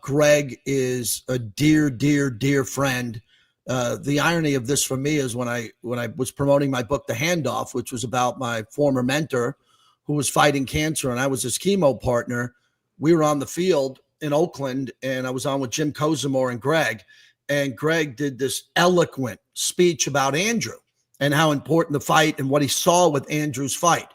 Greg is a dear, dear, dear friend. The irony of this for me is when I was promoting my book, The Handoff, which was about my former mentor who was fighting cancer, and I was his chemo partner. We were on the field in Oakland, and I was on with Jim Kozimor and Greg. And Greg did this eloquent speech about Andrew and how important the fight and what he saw with Andrew's fight.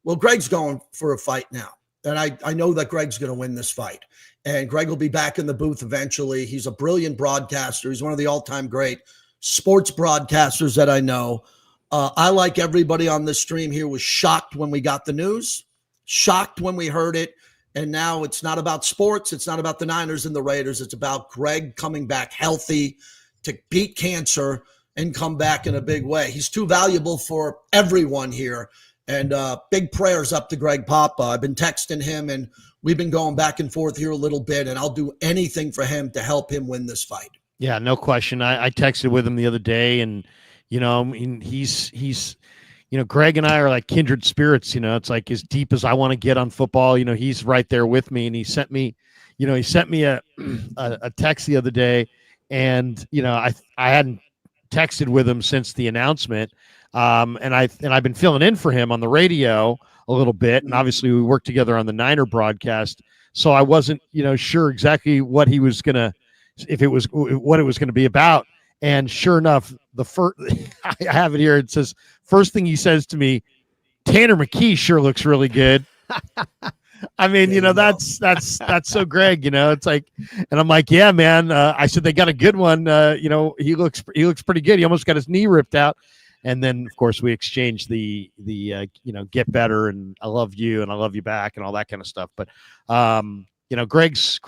Well, Greg's going for a fight now. And I know that Greg's going to win this fight. And Greg will be back in the booth eventually. He's a brilliant broadcaster. He's one of the all-time great sports broadcasters that I know. I, like everybody on this stream here, was shocked when we got the news, shocked when we heard it. And now it's not about sports. It's not about the Niners and the Raiders. It's about Greg coming back healthy to beat cancer and come back in a big way. He's too valuable for everyone here. And big prayers up to Greg Papa. I've been texting him, and we've been going back and forth here a little bit, and I'll do anything for him to help him win this fight. Yeah, no question. I texted with him the other day, and I mean, he's Greg and I are like kindred spirits. It's like as deep as I want to get on football. He's right there with me, and he sent me a text the other day, and I hadn't texted with him since the announcement. And I've been filling in for him on the radio a little bit, and obviously we worked together on the Niner broadcast, so I wasn't sure exactly what he was gonna, what it was gonna be about. And sure enough, the first I have it here. It says, first thing he says to me, Tanner McKee sure looks really good. I mean, that's so Greg, it's like, and I'm like, yeah, man. I said, they got a good one. He looks pretty good. He almost got his knee ripped out. And then, of course, we exchanged the get better and I love you and I love you back and all that kind of stuff. But Greg's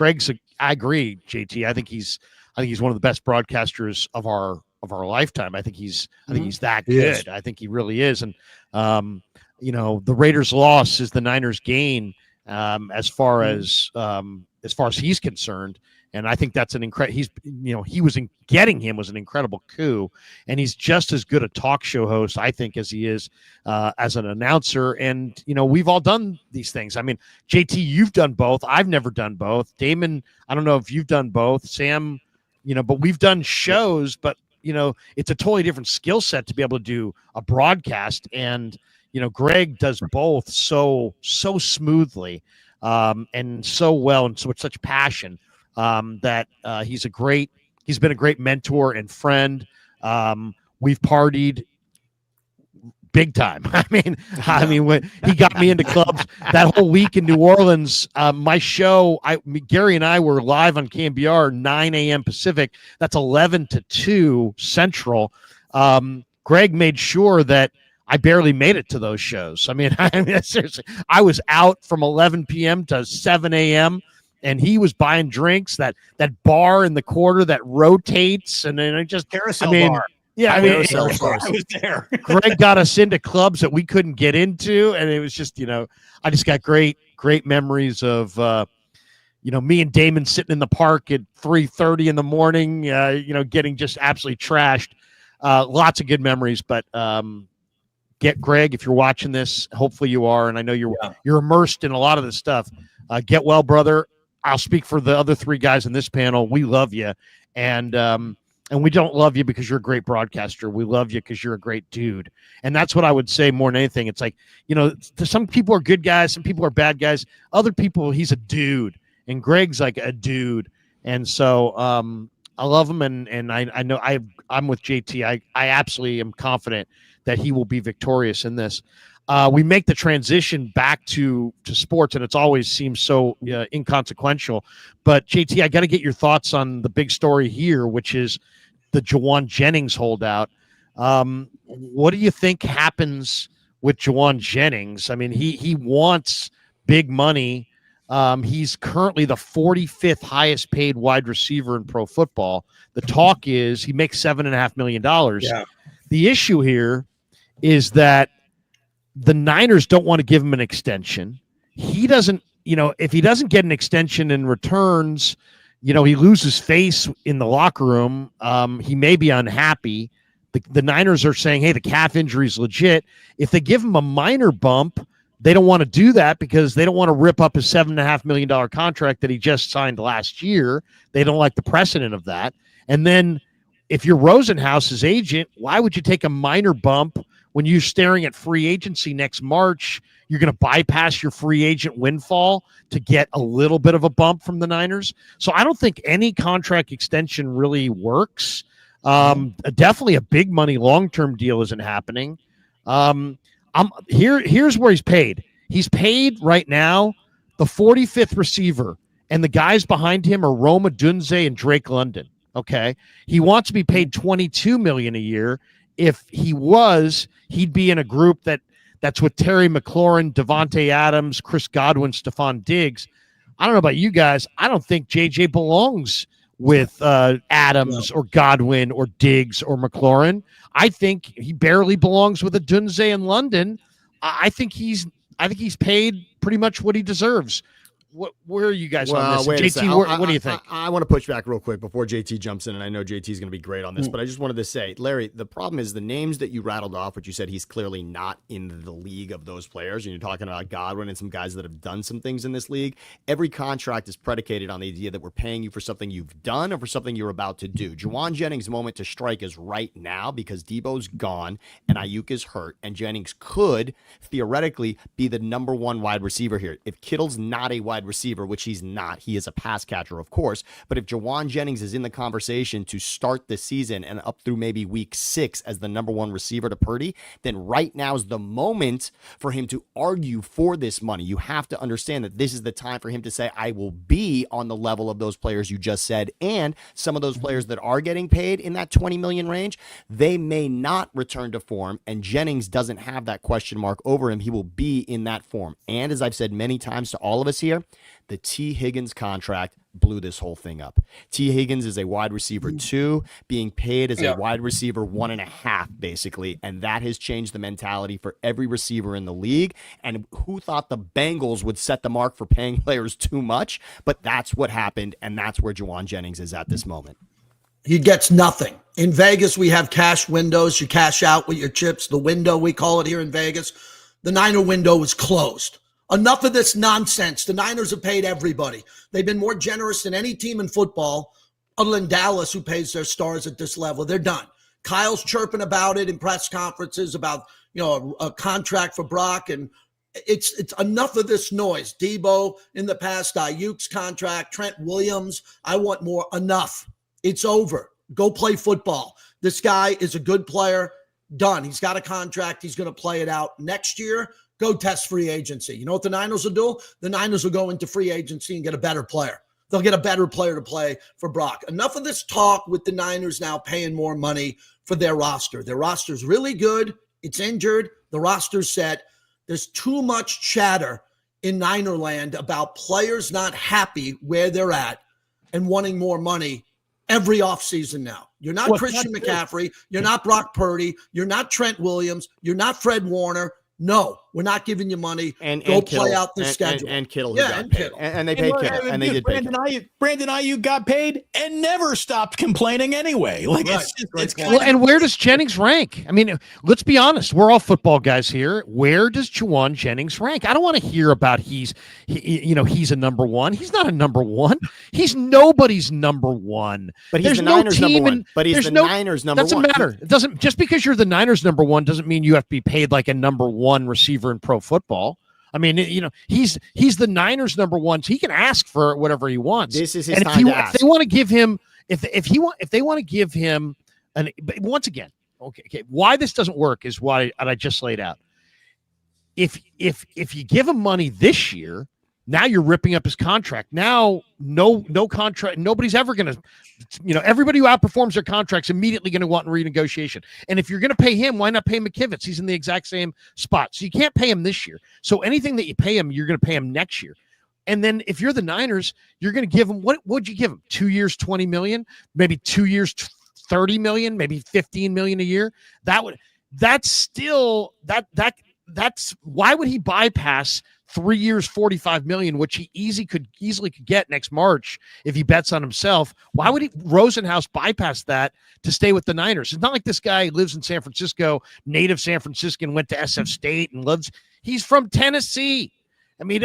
I agree, JT. I think he's one of the best broadcasters of our lifetime. I think he's that good. I think he really is. And the Raiders' loss is the Niners' gain as far as he's concerned. And I think that's an incredible. Getting him was an incredible coup, and he's just as good a talk show host, I think, as he is as an announcer. And we've all done these things. I mean, JT, you've done both. I've never done both. Damon, I don't know if you've done both. Sam, but we've done shows. But it's a totally different skill set to be able to do a broadcast. And Greg does both so smoothly and so well, and so with such passion. That he's been a great mentor and friend. We've partied big time. I mean, when he got me into clubs that whole week in New Orleans, my show, Gary and I were live on KMBR 9 a.m. Pacific. That's 11 to 2 Central. Greg made sure that I barely made it to those shows. I mean, seriously, I was out from 11 p.m. to 7 a.m. and he was buying drinks, that bar in the quarter that rotates, and then carousel bar. Yeah, I was there. Greg got us into clubs that we couldn't get into, and it was just, I just got great memories of, me and Damon sitting in the park at 3:30 in the morning, getting just absolutely trashed. Lots of good memories, but get Greg, if you're watching this, hopefully you are, and I know you're immersed in a lot of this stuff. Get well, brother. I'll speak for the other three guys in this panel. We love you, and we don't love you because you're a great broadcaster. We love you because you're a great dude, and that's what I would say more than anything. It's like, some people are good guys, some people are bad guys. Other people, he's a dude, and Greg's like a dude, and so I love him, and I know I'm with JT. I absolutely am confident that he will be victorious in this. We make the transition back to sports, and it's always seems so inconsequential. But JT, I got to get your thoughts on the big story here, which is the Jennings holdout. What do you think happens with Jennings? I mean, he wants big money. He's currently the 45th highest paid wide receiver in pro football. The talk is he makes $7.5 million. Yeah. The issue here is that the Niners don't want to give him an extension. He doesn't, if he doesn't get an extension in returns, he loses face in the locker room. He may be unhappy. The Niners are saying, hey, the calf injury is legit. If they give him a minor bump, they don't want to do that because they don't want to rip up his $7.5 million contract that he just signed last year. They don't like the precedent of that. And then if you're Rosenhaus's agent, why would you take a minor bump when you're staring at free agency next March? You're going to bypass your free agent windfall to get a little bit of a bump from the Niners. So I don't think any contract extension really works. Definitely a big money long-term deal isn't happening. Here's where he's paid. He's paid right now the 45th receiver, and the guys behind him are Roma Dunze and Drake London. Okay. He wants to be paid $22 million a year. If he was, he'd be in a group that's with Terry McLaurin, Devontae Adams, Chris Godwin, Stephon Diggs. I don't know about you guys. I don't think JJ belongs with Adams or Godwin or Diggs or McLaurin. I think he barely belongs with a Dunze and London. I think he's paid pretty much what he deserves. Where are you guys on this? JT, what do you think? I want to push back real quick before JT jumps in, and I know JT is going to be great on this, but I just wanted to say, Larry, the problem is the names that you rattled off, which you said he's clearly not in the league of those players, and you're talking about Godwin and some guys that have done some things in this league. Every contract is predicated on the idea that we're paying you for something you've done or for something you're about to do. Juwan Jennings' moment to strike is right now because Debo's gone and Ayuk is hurt, and Jennings could theoretically be the number one wide receiver here. If Kittle's not a wide receiver, which he's not, he is a pass catcher, of course, but if Juwan Jennings is in the conversation to start the season and up through maybe week 6 as the number one receiver to Purdy, then right now is the moment for him to argue for this money. You have to understand that this is the time for him to say, I will be on the level of those players you just said, and some of those players that are getting paid in that 20 million range, they may not return to form, and Jennings doesn't have that question mark over him. He will be in that form. And as I've said many times to all of us here, the T. Higgins contract blew this whole thing up. T. Higgins is a wide receiver 2, being paid as a wide receiver 1.5, basically, and that has changed the mentality for every receiver in the league. And who thought the Bengals would set the mark for paying players too much? But that's what happened, and that's where Juwan Jennings is at this moment. He gets nothing. In Vegas, we have cash windows. You cash out with your chips. The window, we call it here in Vegas. The Niner window is closed. Enough of this nonsense. The Niners have paid everybody. They've been more generous than any team in football, other than Dallas, who pays their stars at this level. They're done. Kyle's chirping about it in press conferences about, a contract for Brock, and it's enough of this noise. Debo in the past, Ayuk's contract, Trent Williams. I want more. Enough. It's over. Go play football. This guy is a good player. Done. He's got a contract. He's going to play it out next year. Go test free agency. You know what the Niners will do? The Niners will go into free agency and get a better player. They'll get a better player to play for Brock. Enough of this talk with the Niners now paying more money for their roster. Their roster's really good. It's injured. The roster's set. There's too much chatter in Niner land about players not happy where they're at and wanting more money every offseason now. You're not Christian McCaffrey. You're not Brock Purdy. You're not Trent Williams. You're not Fred Warner. No, we're not giving you money. And go Kittle, play out the schedule. And Kittle, and Kittle. And they paid Kittle. And they did pay Kittle. Brandon Ayuk got paid and never stopped complaining anyway. Like right. it's well, and where does Jennings rank? I mean, let's be honest. We're all football guys here. Where does Juwan Jennings rank? I don't want to hear about he's a number one. He's not a number one. He's nobody's number one. But he's the Niners number one. But he's the Niners number one. Doesn't matter. It doesn't, just because you're the Niners number one doesn't mean you have to be paid like a number one receiver in pro football. I mean, he's the Niners number one, so he can ask for whatever he wants. This is his time to ask. If they want to give him, if they want to give him but once again, okay, why this doesn't work is why I just laid out. If you give him money this year, now you're ripping up his contract. Now, no contract. Nobody's ever going to, everybody who outperforms their contract's immediately going to want renegotiation. And if you're going to pay him, why not pay McKivitz? He's in the exact same spot. So you can't pay him this year. So anything that you pay him, you're going to pay him next year. And then if you're the Niners, you're going to give him, what would you give him? 2 years, $20 million, maybe 2 years, $30 million, maybe $15 million a year. That's why would he bypass 3 years, $45 million, which he easily could get next March if he bets on himself? Why would Rosenhaus bypass that to stay with the Niners? It's not like this guy lives in San Francisco, native San Franciscan, went to SF State and he's from Tennessee. I mean,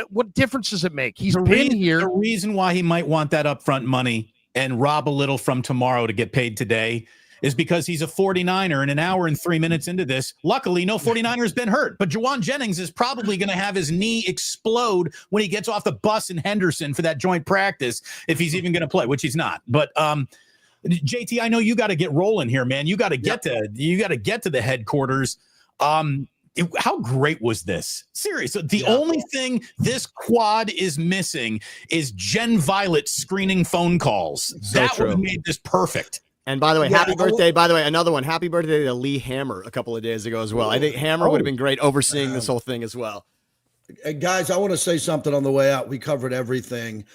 what difference does it make? He's been here. The reason why he might want that upfront money and rob a little from tomorrow to get paid today is because he's a 49er, and an hour and 3 minutes into this, luckily no 49er has been hurt, but Juwan Jennings is probably going to have his knee explode when he gets off the bus in Henderson for that joint practice, if he's even going to play, which he's not. But JT, I know you got to get rolling here, man. You got to get to the headquarters. How great was this? Seriously, the only thing this quad is missing is Jen Violet screening phone calls. So that true. would have made this perfect. And by the way, happy birthday. By the way, another one. Happy birthday to Lee Hammer a couple of days ago as well. I think Hammer would have been great overseeing this whole thing as well. Hey guys, I want to say something on the way out. We covered everything.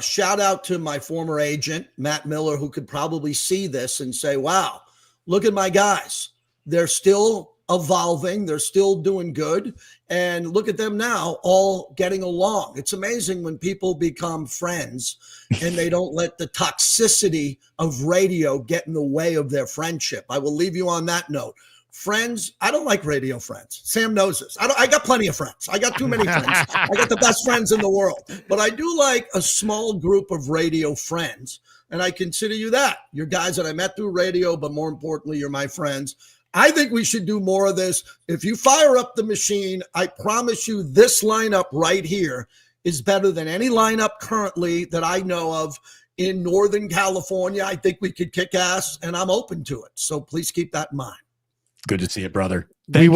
Shout out to my former agent, Matt Miller, who could probably see this and say, wow, look at my guys. They're still evolving. They're still doing good. And look at them now, all getting along. It's amazing when people become friends and they don't let the toxicity of radio get in the way of their friendship. I will leave you on that note. Friends, I don't like radio friends. Sam knows this. I got plenty of friends. I got too many friends. I got the best friends in the world. But I do like a small group of radio friends, and I consider you that. You're guys that I met through radio, but more importantly, you're my friends. I think we should do more of this. If you fire up the machine, I promise you this lineup right here is better than any lineup currently that I know of in Northern California. I think we could kick ass, and I'm open to it. So please keep that in mind. Good to see it, brother. I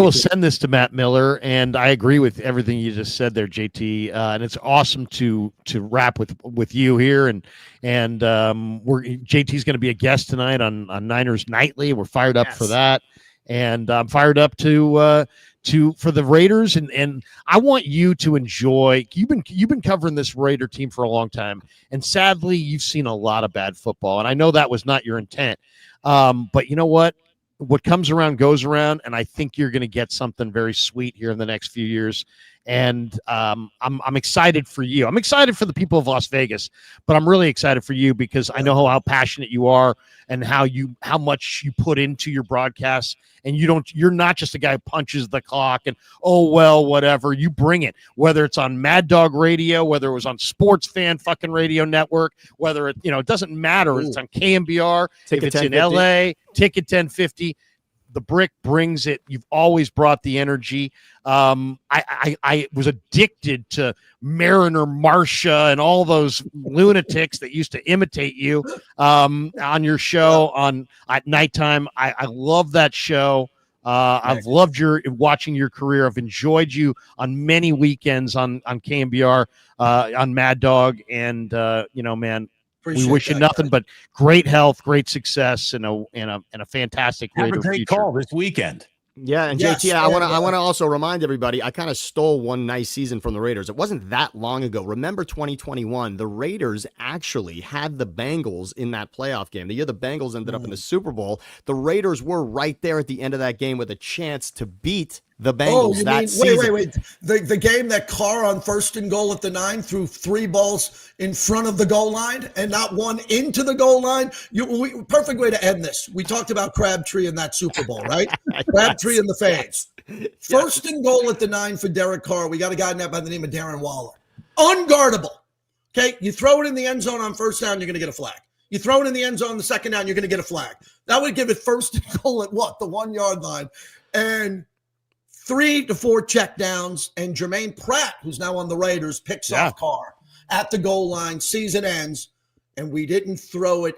will send this to Matt Miller, and I agree with everything you just said there, JT. And it's awesome to wrap with you here, and JT's going to be a guest tonight on Niners Nightly. We're fired up for that, and I'm fired up for the Raiders, and I want you to enjoy. You've been covering this Raider team for a long time, and sadly, you've seen a lot of bad football, and I know that was not your intent. But you know what? What comes around goes around, and I think you're going to get something very sweet here in the next few years. And I'm excited for you. I'm excited for the people of Las Vegas, but I'm really excited for you because I know how passionate you are and how much you put into your broadcasts. And you're not just a guy who punches the clock and, oh, well, whatever. You bring it, whether it's on Mad Dog Radio, whether it was on Sports Fan fucking Radio Network, whether it doesn't matter. It's on KMBR, if it's in LA, Ticket 1050. The Brick brings it. You've always brought the energy. I was addicted to Mariner Marsha and all those lunatics that used to imitate you on your show at nighttime. I love that show. I've loved watching your career. I've enjoyed you on many weekends on KMBR, on Mad Dog, and man. Appreciate we wish you nothing but great health, great success, and a fantastic Have Raider a great future. call this weekend. Yeah, and JT, I want to also remind everybody, I kind of stole one nice season from the Raiders. It wasn't that long ago. Remember 2021, the Raiders actually had the Bengals in that playoff game. The year the Bengals ended up in the Super Bowl, the Raiders were right there at the end of that game with a chance to beat the Bengals season. Wait. The game that Carr on 1st and goal at the 9 threw 3 balls in front of the goal line and not one into the goal line. Perfect way to end this. We talked about Crabtree in that Super Bowl, right? Crabtree and the fans. First and goal at the 9 for Derek Carr. We got a guy now by the name of Darren Waller. Unguardable. Okay, you throw it in the end zone on 1st down, you're going to get a flag. You throw it in the end zone on the 2nd down, you're going to get a flag. That would give it 1st and goal at what? The 1 yard line. And 3 to 4 checkdowns, and Jermaine Pratt, who's now on the Raiders, picks off Carr at the goal line. Season ends, and we didn't throw it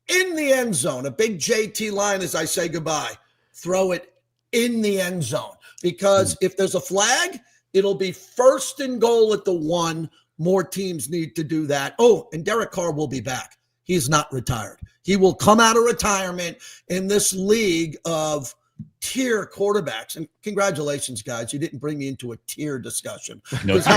in the end zone. A big JT line as I say goodbye. Throw it in the end zone, because if there's a flag, it'll be 1st and goal at the 1. More teams need to do that. Oh, and Derek Carr will be back. He's not retired. He will come out of retirement in this league of tier quarterbacks. And congratulations, guys. You didn't bring me into a tier discussion. Because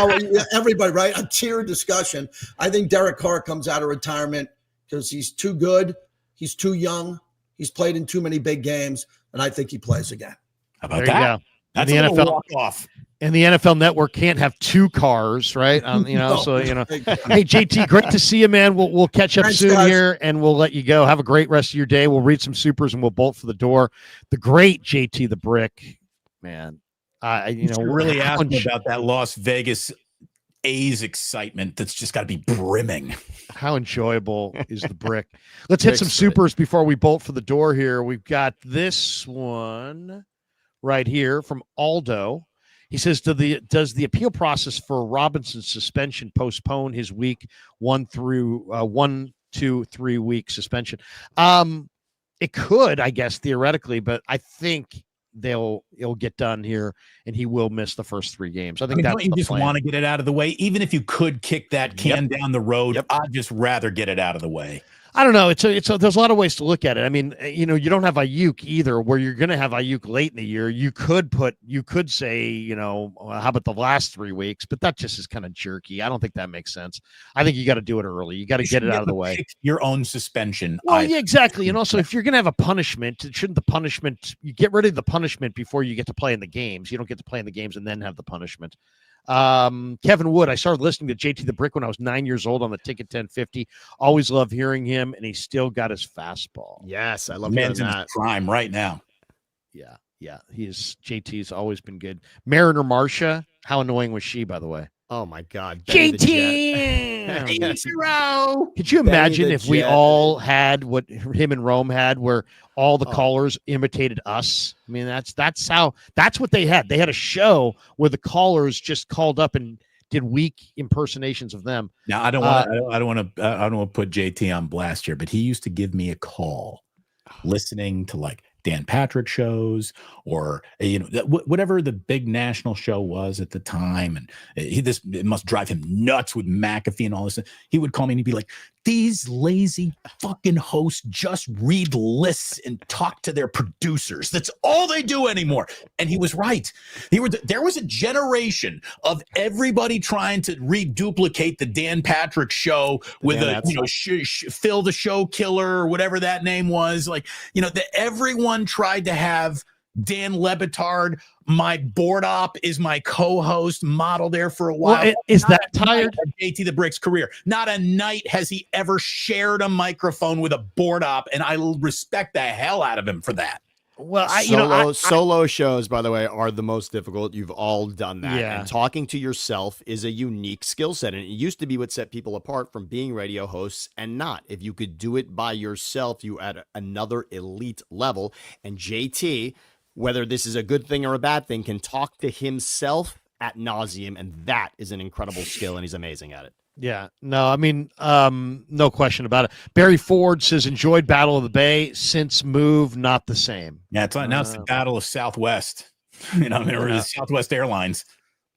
everybody, right? A tier discussion. I think Derek Carr comes out of retirement because he's too good. He's too young. He's played in too many big games. And I think he plays again. How about that? That's the NFL walk-off. And the NFL Network can't have 2 cars, right? So hey, JT, great to see you, man. We'll catch up soon here, and we'll let you go. Have a great rest of your day. We'll read some supers, and we'll bolt for the door. The great JT the Brick, man. Really asked me about that Las Vegas A's excitement. That's just got to be brimming. How enjoyable is the Brick? Let's hit some supers before we bolt for the door here. We've got this one right here from Aldo. He says, does the appeal process for Robinson's suspension postpone his week 1 through 1, 2, 3 week suspension? It could, I guess, theoretically, but I think it'll get done here, and he will miss the first 3 games. I think that's you just want to get it out of the way. Even if you could kick that can down the road, I'd just rather get it out of the way. I don't know. There's a lot of ways to look at it. I mean, you don't have Ayuk either, where you're going to have Ayuk late in the year. You could say, how about the last 3 weeks? But that just is kind of jerky. I don't think that makes sense. I think you got to do it early. You got to get it out of the way. Your own suspension. Well, yeah, exactly. And also, if you're going to have a punishment, you get rid of the punishment before you get to play in the games. You don't get to play in the games and then have the punishment. Kevin Wood, I started listening to JT the Brick when I was 9 years old on the Ticket 1050. Always loved hearing him, and he's still got his fastball. Yes, I love Man's in his that. prime right now. Yeah. JT's always been good. Mariner Marcia, how annoying was she, by the way? Oh my God, JT! Could you imagine if we all had what him and Rome had, where all the callers imitated us? I mean, that's what they had. They had a show where the callers just called up and did weak impersonations of them. Now, I don't want to put JT on blast here, but he used to give me a call, listening to like Dan Patrick shows or whatever the big national show was at the time, and it must drive him nuts with McAfee and all this. He would call me and he'd be like, "These lazy fucking hosts just read lists and talk to their producers. That's all they do anymore." And he was right. There was a generation of everybody trying to reduplicate the Dan Patrick show with Phil the Show Killer or whatever that name was. Everyone tried to have Dan Lebitard, my board op, is my co-host model there for a while. Well, is that tired? JT the Brick's career. Not a night has he ever shared a microphone with a board op, and I respect the hell out of him for that. Well, solo shows, by the way, are the most difficult. You've all done that. Yeah. And talking to yourself is a unique skill set. And it used to be what set people apart from being radio hosts and not. If you could do it by yourself, you at another elite level. And JT, whether this is a good thing or a bad thing, can talk to himself ad nauseum. And that is an incredible skill. And he's amazing at it. Yeah, no, I mean, no question about it. Barry Ford says, enjoyed Battle of the Bay since move, not the same. Yeah, now it's the Battle of Southwest. Southwest Airlines.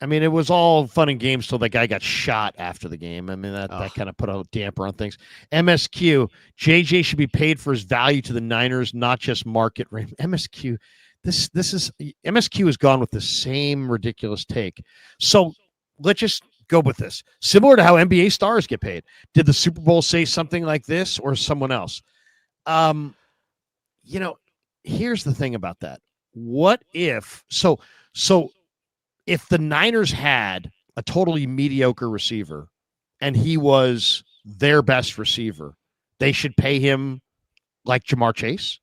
I mean, it was all fun and games till that guy got shot after the game. I mean, that kind of put a damper on things. MSQ, JJ should be paid for his value to the Niners, not just market rate. MSQ, MSQ has gone with the same ridiculous take. So let's just go with this. Similar to how NBA stars get paid. Did the Super Bowl say something like this or someone else? Here's the thing about that. What if if the Niners had a totally mediocre receiver and he was their best receiver, they should pay him like Jamar Chase?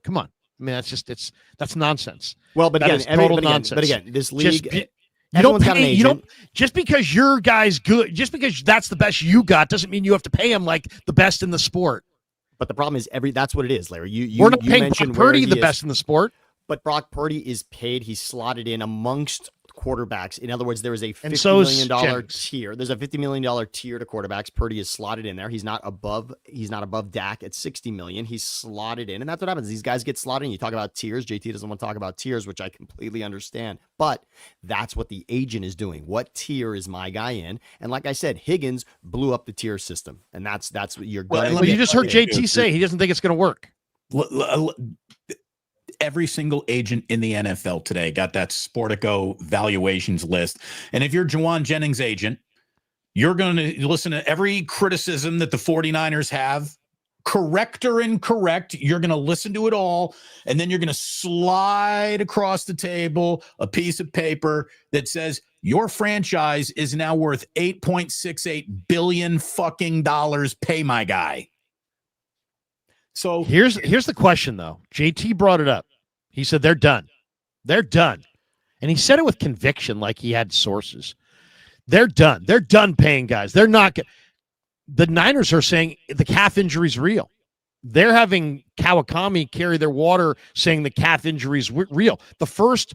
Come on. I mean, that's nonsense. Well, but again, total nonsense. But again, this league, you don't just because your guy's good, just because that's the best you got doesn't mean you have to pay him like the best in the sport. But the problem is that's what it is, Larry. We're not paying Brock Purdy the best in the sport. But Brock Purdy is paid. He's slotted in amongst quarterbacks. In other words, there is a $50 million tier. There's a $50 million tier to quarterbacks. Purdy is slotted in there. He's not above Dak at $60 million. He's slotted in. And that's what happens. These guys get slotted in. You talk about tiers. JT doesn't want to talk about tiers, which I completely understand. But that's what the agent is doing. What tier is my guy in? And like I said, Higgins blew up the tier system. And that's what you're going to Well, you just heard JT say he doesn't think it's going to work. Every single agent in the NFL today got that Sportico valuations list. And if you're Juwan Jennings' agent, you're going to listen to every criticism that the 49ers have, correct or incorrect. You're going to listen to it all. And then you're going to slide across the table a piece of paper that says your franchise is now worth $8.68 billion fucking dollars. Pay my guy. So here's the question, though. JT brought it up. He said they're done. They're done. And he said it with conviction, like he had sources. They're done. They're done paying guys. They're not. The Niners are saying the calf injury is real. They're having Kawakami carry their water, saying the calf injury is real. The first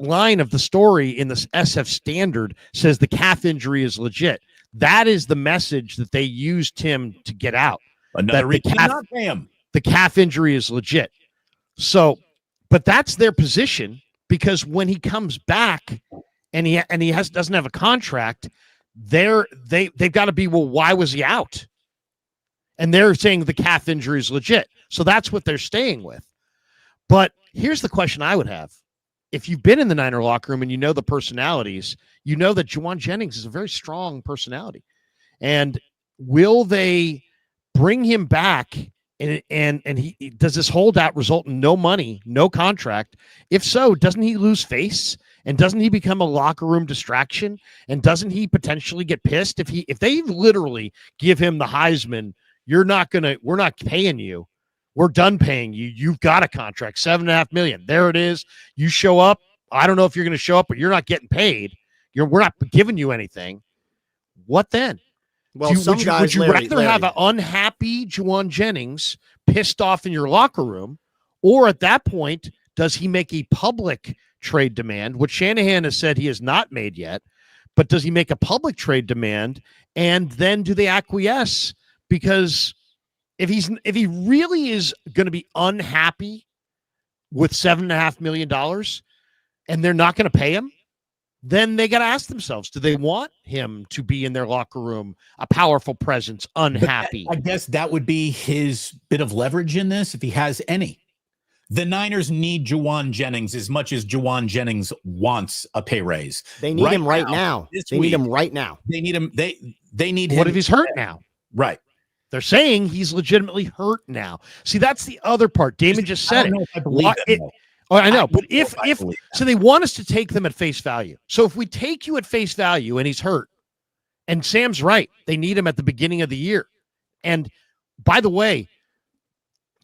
line of the story in this SF Standard says the calf injury is legit. That is the message that they used him to get out. Another reason not pay him. The calf injury is legit. So, but that's their position, because when he comes back and he doesn't have a contract, they've got to be, well, why was he out? And they're saying the calf injury is legit. So that's what they're staying with. But here's the question I would have. If you've been in the Niner locker room and you know the personalities, you know that Jauan Jennings is a very strong personality. And will they bring him back? And he does this holdout result in no money, no contract? If so, doesn't he lose face? And doesn't he become a locker room distraction? And doesn't he potentially get pissed if they literally give him the Heisman? We're not paying you. We're done paying you. You've got a contract, $7.5 million. There it is. You show up. I don't know if you're going to show up, but you're not getting paid. We're not giving you anything. What then? Well, would you rather have an unhappy Jauan Jennings pissed off in your locker room, or at that point, does he make a public trade demand, which Shanahan has said he has not made yet, but does he make a public trade demand, and then do they acquiesce? Because if he really is going to be unhappy with $7.5 million and they're not going to pay him, then they got to ask themselves, do they want him to be in their locker room, a powerful presence, unhappy? I guess that would be his bit of leverage in this, if he has any. The Niners need Jauan Jennings as much as Jauan Jennings wants a pay raise. They need him right now. Need him right now. They need him. They need him. What if he's hurt now? Right. They're saying he's legitimately hurt now. See, that's the other part. Damon just said it. I believe it. Oh, I know, but if so, they want us to take them at face value. So if we take you at face value and he's hurt, and Sam's right, they need him at the beginning of the year. And by the way,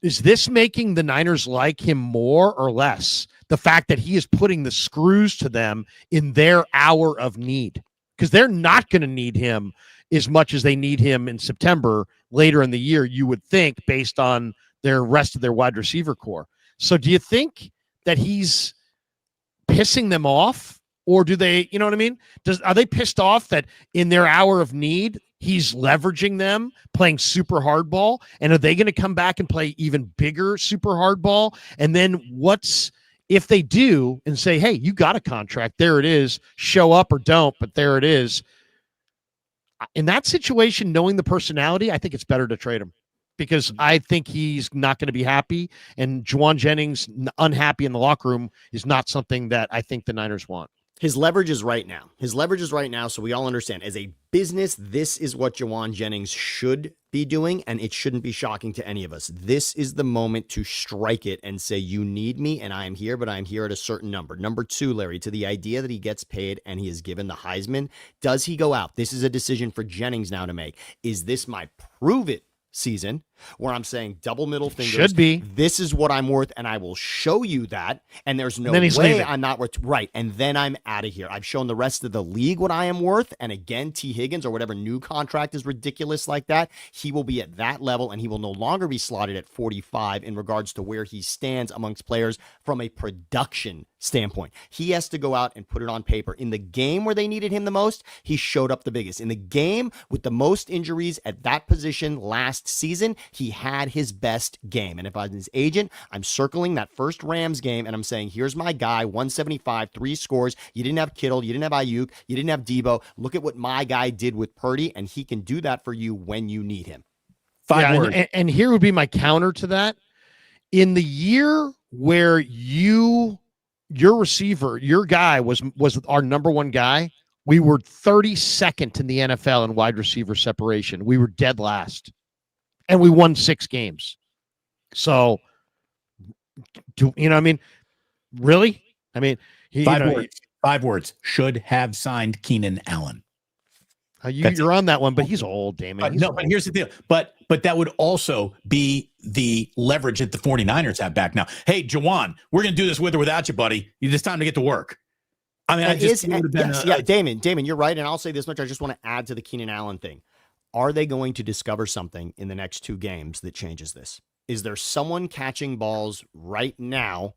is this making the Niners like him more or less? The fact that he is putting the screws to them in their hour of need, because they're not going to need him as much as they need him in September later in the year, you would think, based on their rest of their wide receiver core. So do you think that he's pissing them off, or do they, you know what I mean? Are they pissed off that in their hour of need, he's leveraging them, playing super hardball? And are they going to come back and play even bigger super hardball? And then if they do and say, hey, you got a contract, there it is, show up or don't, but there it is. In that situation, knowing the personality, I think it's better to trade him, because I think he's not going to be happy, and Jauan Jennings unhappy in the locker room is not something that I think the Niners want. His leverage is right now. So we all understand. As a business, this is what Jauan Jennings should be doing, and it shouldn't be shocking to any of us. This is the moment to strike it and say, you need me, and I am here, but I am here at a certain number. Number two, Larry, to the idea that he gets paid and he is given the Heisman, does he go out? This is a decision for Jennings now to make. Is this my prove it season, where I'm saying double middle fingers? Should be. This is what I'm worth, and I will show you that. And there's no way I'm not worth. Right. And then I'm out of here. I've shown the rest of the league what I am worth. And again, T. Higgins or whatever new contract is ridiculous like that, he will be at that level, and he will no longer be slotted at 45 in regards to where he stands amongst players from a production standpoint. He has to go out and put it on paper. In the game where they needed him the most, he showed up the biggest. In the game with the most injuries at that position last season, he had his best game. And if I'm his agent, I'm circling that first Rams game, and I'm saying, here's my guy, 175, 3 scores. You didn't have Kittle, you didn't have Ayuk, you didn't have Debo. Look at what my guy did with Purdy, and he can do that for you when you need him. 5 words. And here would be my counter to that. In the year where your receiver, your guy was our number one guy, we were 32nd in the NFL in wide receiver separation. We were dead last, and we won 6 games. So, you know what I mean? Really? I mean, 5 words. Should have signed Keenan Allen. You're on that one, but he's old, Damon. But here's the deal. But that would also be the leverage that the 49ers have back now. Hey, Jauan, we're going to do this with or without you, buddy. It's time to get to work. I mean, Damon, you're right. And I'll say this much. I just want to add to the Keenan Allen thing. Are they going to discover something in the next 2 games that changes this? Is there someone catching balls right now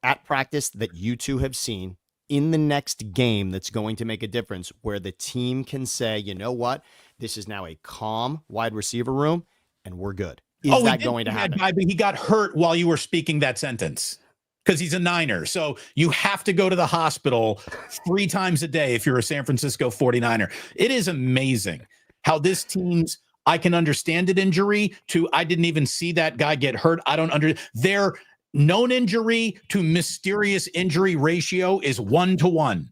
at practice that you two have seen in the next game that's going to make a difference, where the team can say, you know what, this is now a calm wide receiver room and we're good? Is that going to happen? He got hurt while you were speaking that sentence, because he's a Niner. So you have to go to the hospital 3 times a day if you're a San Francisco 49er. It is amazing how this team's I can understand an injury to I didn't even see that guy get hurt. I don't their known injury to mysterious injury ratio is 1-to-1.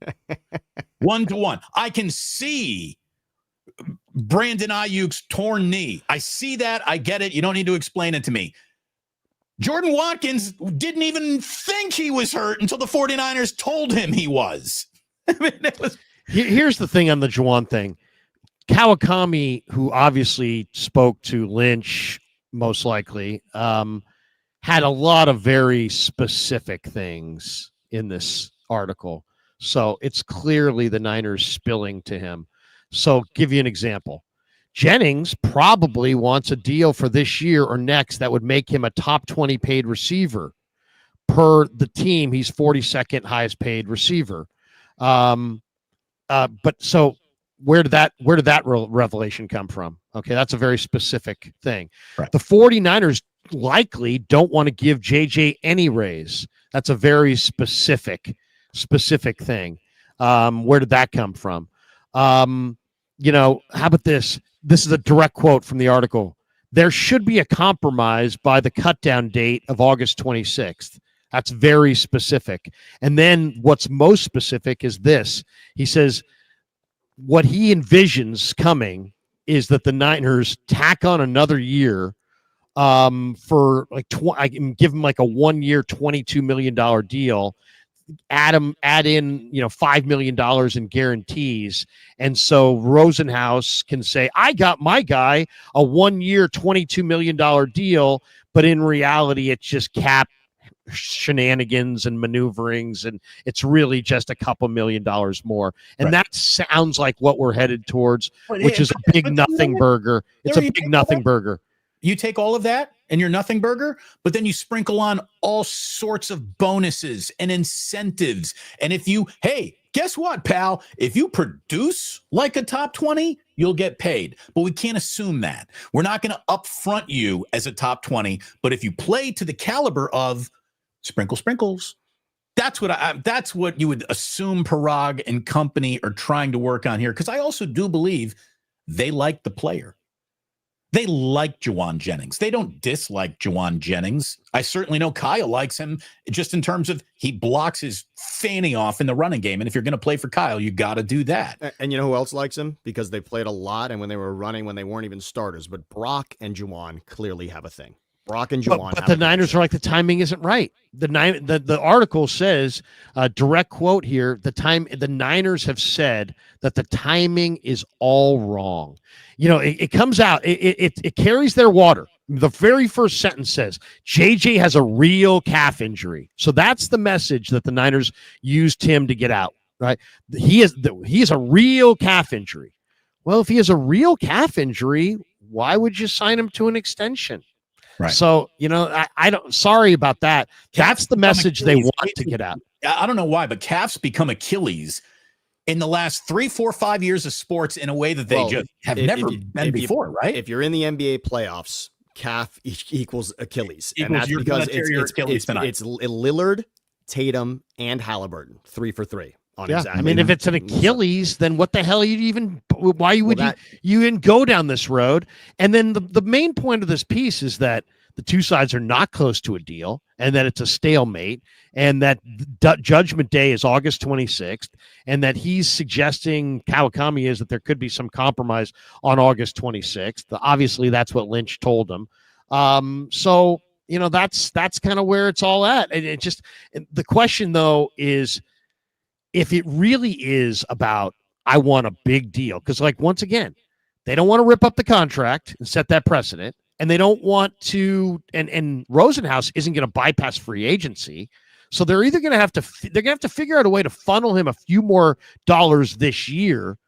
1-to-1. I can see Brandon Ayuk's torn knee. I see that. I get it. You don't need to explain it to me. Jordan Watkins didn't even think he was hurt until the 49ers told him he was. I mean, it was. Here's the thing on the Juwan thing. Kawakami, who obviously spoke to Lynch, most likely, had a lot of very specific things in this article. So it's clearly the Niners spilling to him. So give you an example. Jennings probably wants a deal for this year or next that would make him a top 20 paid receiver. Per the team, he's 42nd highest paid receiver. But so where did that revelation come from? Okay, that's a very specific thing. Right. The 49ers likely don't want to give JJ any raise. That's a very specific thing. Where did that come from? How about this? This is a direct quote from the article. There should be a compromise by the cutdown date of August 26th. That's very specific. And then what's most specific is this. He says what he envisions coming is that the Niners tack on another year for like I can give him like a 1 year, $22 million deal. Add in $5 million in guarantees, and so Rosenhaus can say, I got my guy a 1 year, $22 million deal, but in reality it's just cap shenanigans and maneuverings, and it's really just a couple $1 million more. And that sounds like what we're headed towards, which is a big nothing burger. It's a big nothing burger. You take all of that and your nothing burger, but then you sprinkle on all sorts of bonuses and incentives. And guess what, pal? If you produce like a top 20, you'll get paid. But we can't assume that. We're not going to upfront you as a top 20. But if you play to the caliber of sprinkles, that's what you would assume Parag and company are trying to work on here. Because I also do believe they like the player. They like Juwan Jennings. They don't dislike Juwan Jennings. I certainly know Kyle likes him just in terms of he blocks his fanny off in the running game. And if you're going to play for Kyle, you got to do that. And you know who else likes him? Because they played a lot and when they were running, when they weren't even starters. But Brock and Juwan clearly have a thing. Brock and Juwan. But the Niners are like, the timing isn't right. The article says, direct quote here, the Niners have said that the timing is all wrong. It comes out, it carries their water. The very first sentence says, JJ has a real calf injury. So that's the message that the Niners used him to get out, right? He has a real calf injury. Well, if he has a real calf injury, why would you sign him to an extension? Right. So, I don't, sorry about that. That's the message they want to get out. I don't know why, but calves become Achilles in the last 3, 4, 5 years of sports in a way that they just have never been before, right? If you're in the NBA playoffs, calf equals Achilles. And that's you're because it's Lillard, Tatum, and Halliburton, 3 for 3. I mean, if it's an Achilles, then what the hell why would you even go down this road? And then the main point of this piece is that the two sides are not close to a deal and that it's a stalemate and that judgment day is August 26th and that he's suggesting Kawakami is that there could be some compromise on August 26th. Obviously, that's what Lynch told him. So, that's kind of where it's all at. And the question, though, is if it really is about, I want a big deal, because once again, they don't want to rip up the contract and set that precedent. And they don't want to, and Rosenhaus isn't going to bypass free agency. So they're either going to have to figure out a way to funnel him a few more dollars this year.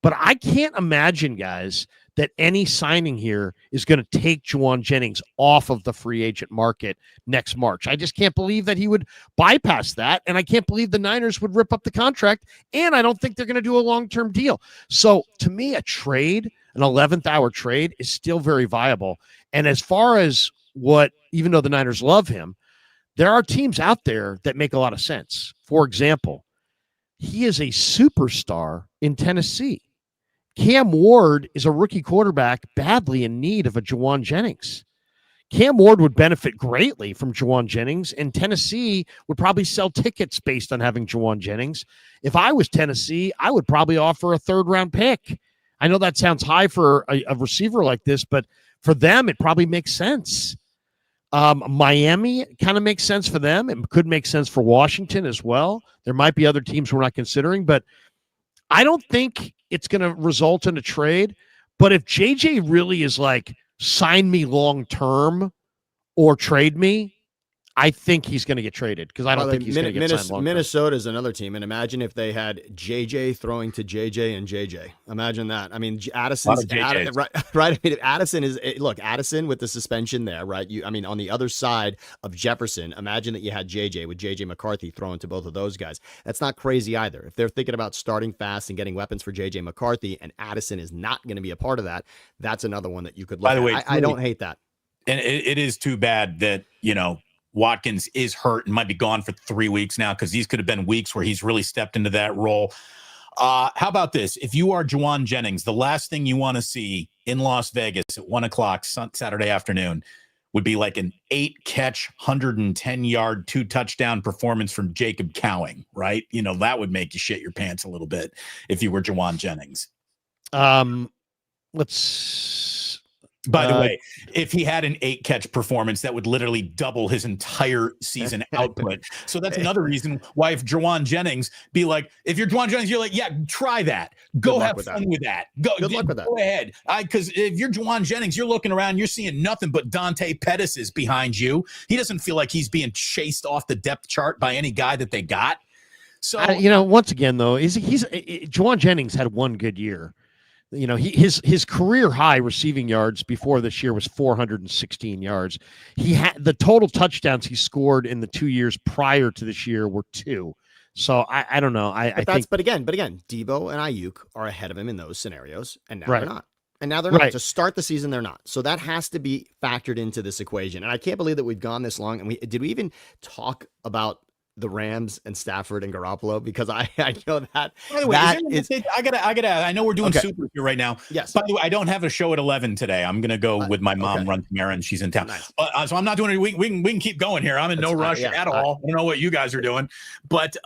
But I can't imagine, guys, that any signing here is going to take Juwan Jennings off of the free agent market next March. I just can't believe that he would bypass that. And I can't believe the Niners would rip up the contract. And I don't think they're going to do a long-term deal. So to me, a trade, an 11th hour trade is still very viable. And as far as even though the Niners love him, there are teams out there that make a lot of sense. For example, he is a superstar in Tennessee. Cam Ward is a rookie quarterback badly in need of a Juwan Jennings. Cam Ward would benefit greatly from Juwan Jennings, and Tennessee would probably sell tickets based on having Juwan Jennings. If I was Tennessee, I would probably offer a third-round pick. I know that sounds high for a receiver like this, but for them, it probably makes sense. Miami kind of makes sense for them. It could make sense for Washington as well. There might be other teams we're not considering, but I don't think it's going to result in a trade. But if JJ really is like, sign me long term or trade me, I think he's going to get traded because I don't think he's going to get signed long term. Minnesota is another team, and imagine if they had JJ throwing to JJ and JJ. Imagine that. I mean, Addison's right. I mean, Addison is Addison with the suspension there, right? On the other side of Jefferson, imagine that you had JJ with JJ McCarthy throwing to both of those guys. That's not crazy either. If they're thinking about starting fast and getting weapons for JJ McCarthy, and Addison is not going to be a part of that, that's another one that you could look at. By the way, I don't hate that. And it is too bad that Watkins is hurt and might be gone for 3 weeks now, because these could have been weeks where he's really stepped into that role. How about this? If you are Juwan Jennings, the last thing you want to see in Las Vegas at 1:00 Saturday afternoon would be like an 8-catch, 110-yard, 2-touchdown performance from Jacob Cowing, right? That would make you shit your pants a little bit if you were Juwan Jennings. By the way, if he had an 8-catch performance, that would literally double his entire season output. So that's another reason why if Juwan Jennings be like, if you're Juwan Jennings, you're like, yeah, try that. Go have fun with that. Go ahead. Because if you're Juwan Jennings, you're looking around, you're seeing nothing but Dante Pettis is behind you. He doesn't feel like he's being chased off the depth chart by any guy that they got. So, once again, though, Juwan Jennings had one good year. His career high receiving yards before this year was 416 yards. He had the total touchdowns he scored in the 2 years prior to this year were 2. So I don't know. But again, Debo and Ayuk are ahead of him in those scenarios, and now they're not. And now they're not. To start the season, they're not. So that has to be factored into this equation. And I can't believe that we've gone this long. And did we even talk about the Rams and Stafford and Garoppolo? Because I know that. By the way, I know we're doing super here right now. Yes. By the way, I don't have a show at 11 today. I'm going to go with my mom, run some errands. She's in town. Nice. So I'm not doing it. We can keep going here. I'm in no rush at all. I don't know what you guys are doing. But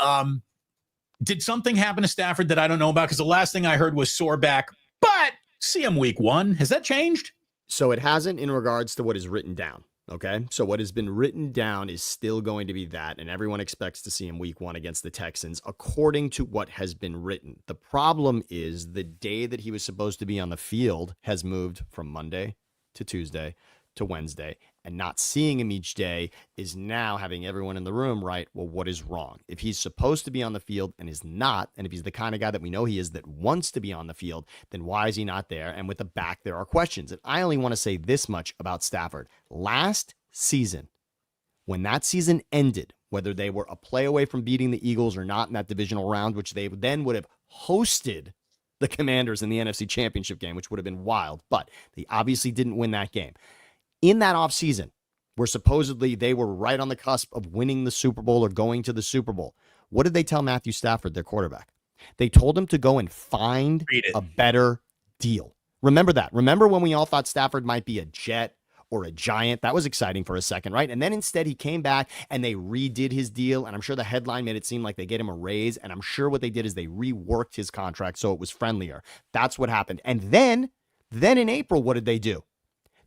did something happen to Stafford that I don't know about? Because the last thing I heard was sore back. But see him week 1. Has that changed? So it hasn't in regards to what is written down. Okay, so what has been written down is still going to be that, and everyone expects to see him week 1 against the Texans, according to what has been written. The problem is the day that he was supposed to be on the field has moved from Monday to Tuesday to Wednesday, and not seeing him each day is now having everyone in the room right, well, what is wrong? If he's supposed to be on the field and is not, and if he's the kind of guy that we know he is that wants to be on the field, then why is he not there? And with the back, there are questions. And I only want to say this much about Stafford. Last season, when that season ended, whether they were a play away from beating the Eagles or not in that divisional round, which they then would have hosted the Commanders in the NFC Championship game, which would have been wild, but they obviously didn't win that game. In that offseason, where supposedly they were right on the cusp of winning the Super Bowl or going to the Super Bowl, what did they tell Matthew Stafford, their quarterback? They told him to go and find a better deal. Remember that. Remember when we all thought Stafford might be a Jet or a Giant? That was exciting for a second, right? And then instead he came back and they redid his deal. And I'm sure the headline made it seem like they get him a raise. And I'm sure what they did is they reworked his contract so it was friendlier. That's what happened. And then in April, what did they do?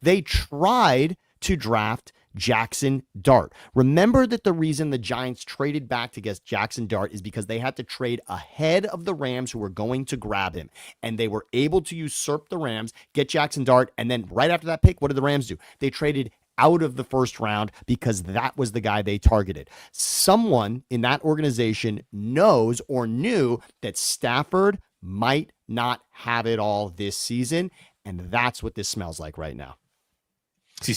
They tried to draft Jackson Dart. Remember that the reason the Giants traded back to get Jackson Dart is because they had to trade ahead of the Rams who were going to grab him. And they were able to usurp the Rams, get Jackson Dart, and then right after that pick, what did the Rams do? They traded out of the first round because that was the guy they targeted. Someone in that organization knows or knew that Stafford might not have it all this season, and that's what this smells like right now.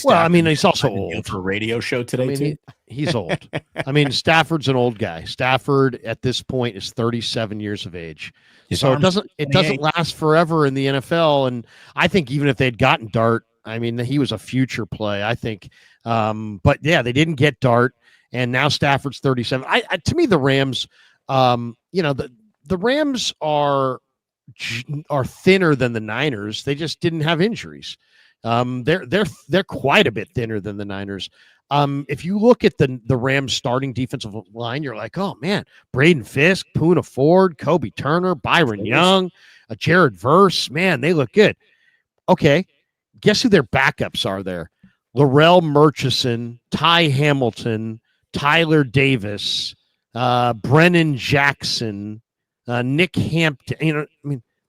Well, I mean, he's also old for a radio show today, too. He's old. I mean, Stafford's an old guy. Stafford at this point is 37 years of age. So it doesn't last forever in the NFL. And I think even if they'd gotten Dart, I mean, he was a future play, I think. But yeah, they didn't get Dart, and now Stafford's 37. To me, the Rams, the Rams are are thinner than the Niners. They just didn't have injuries. They're quite a bit thinner than the Niners. If you look at the Rams starting defensive line, you're like, oh man, Braden Fisk, Poona Ford, Kobe Turner, Byron Young, Jared Verse, man, they look good. Okay, guess who their backups are there? Laurel Murchison, Ty Hamilton, Tyler Davis, Brennan Jackson, Nick Hampton.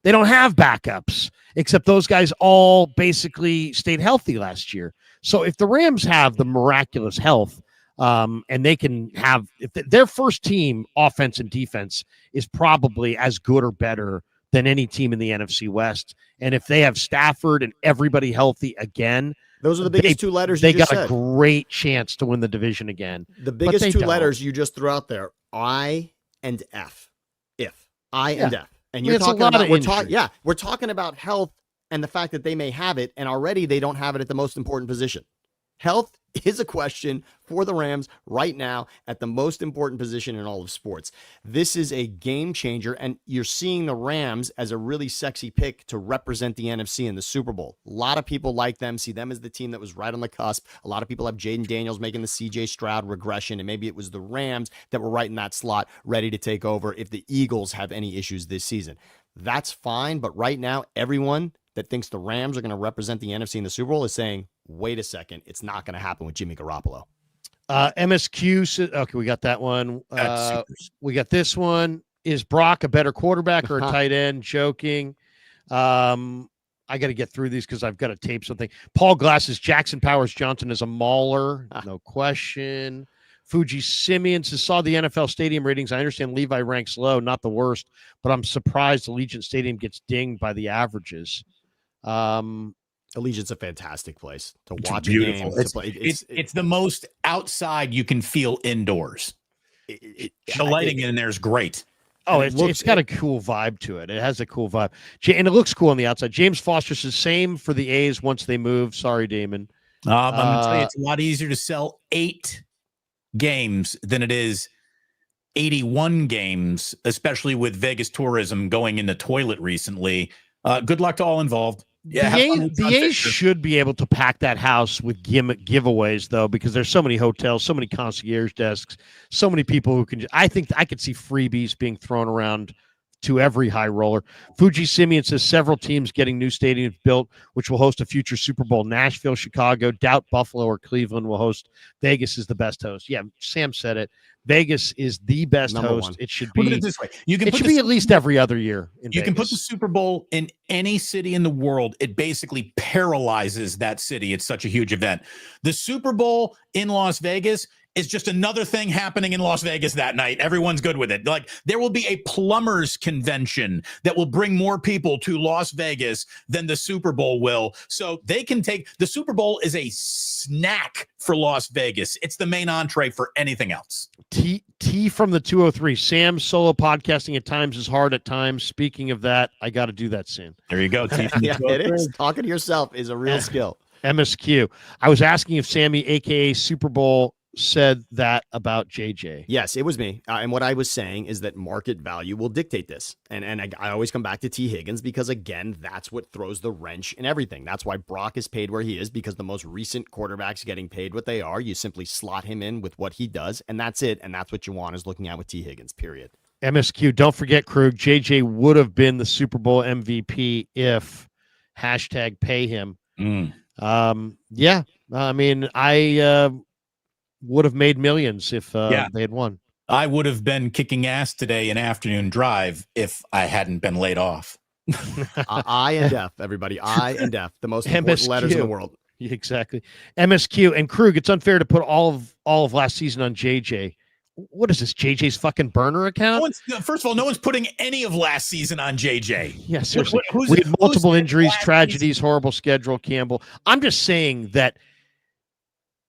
They don't have backups, except those guys all basically stayed healthy last year. So if the Rams have the miraculous health, and they can have, if their first team offense and defense is probably as good or better than any team in the NFC West. And if they have Stafford and everybody healthy again, those are the biggest two letters. They got a great chance to win the division again. The biggest two letters you just threw out there, I and F. If I and F. And you're talking about, we're talking about health and the fact that they may have it, and already they don't have it at the most important position. Health is a question for the Rams right now at the most important position in all of sports. This is a game changer, and you're seeing the Rams as a really sexy pick to represent the NFC in the Super Bowl. A lot of people like them, see them as the team that was right on the cusp. A lot of people have Jaden Daniels making the CJ Stroud regression, and maybe it was the Rams that were right in that slot, ready to take over if the Eagles have any issues this season. That's fine, but right now, everyone that thinks the Rams are going to represent the NFC in the Super Bowl is saying, wait a second, it's not going to happen with Jimmy Garoppolo. MSQ, okay, we got that one. We got this one. Is Brock a better quarterback or a tight end? Joking. I got to get through these because I've got to tape something. Paul Glass is Jackson Powers Johnson is a mauler. No question. Fuji Simeon says, saw the NFL stadium ratings. I understand Levi ranks low, not the worst, but I'm surprised Allegiant Stadium gets dinged by the averages. Allegiant's a fantastic place to watch a game. It's the most outside you can feel indoors. The lighting in there is great. Oh, it's got a cool vibe to it. It has a cool vibe. And it looks cool on the outside. James Foster says, same for the A's once they move. Sorry, Damon. I'm going to tell you, it's a lot easier to sell 8 games than it is 81 games, especially with Vegas tourism going in the toilet recently. Good luck to all involved. Yeah, the A's should be able to pack that house with giveaways, though, because there's so many hotels, so many concierge desks, so many people who can. I think I could see freebies being thrown around to every high roller. Fuji Simeon says several teams getting new stadiums built, which will host a future Super Bowl. Nashville, Chicago, doubt Buffalo or Cleveland will host. Vegas is the best host. Yeah, Sam said it. Vegas is the best host. 1. It should be. Put it this way: it should be at least every other year. You can put the Super Bowl in any city in the world. It basically paralyzes that city. It's such a huge event. The Super Bowl in Las Vegas is just another thing happening in Las Vegas that night. Everyone's good with it. Like, there will be a plumbers convention that will bring more people to Las Vegas than the Super Bowl will. So they can take the Super Bowl is a snack for Las Vegas. It's the main entree for anything else. T from the 203. Sam's solo podcasting at times is hard at times. Speaking of that, I got to do that soon. There you go. T from yeah, it is. Talking to yourself is a real skill. MSQ. I was asking if Sammy, a.k.a. Super Bowl, said that about JJ. Yes, it was me. And what I was saying is that market value will dictate this. And I always come back to T. Higgins because, again, that's what throws the wrench in everything. That's why Brock is paid where he is, because the most recent quarterbacks getting paid what they are. You simply slot him in with what he does, and that's it. And that's what you want is looking at with T. Higgins, period. MSQ, don't forget, Krug, JJ would have been the Super Bowl MVP if #pay him. Yeah, I mean, I would have made millions if they had won. I would have been kicking ass today in afternoon drive if I hadn't been laid off. I and F, everybody. I and F, the most important letters in the world. Exactly. MSQ and Krug, it's unfair to put all of last season on JJ. What is this, JJ's fucking burner account? First of all, no one's putting any of last season on JJ. Yeah, seriously. We had multiple injuries, tragedies, horrible schedule, Campbell. I'm just saying that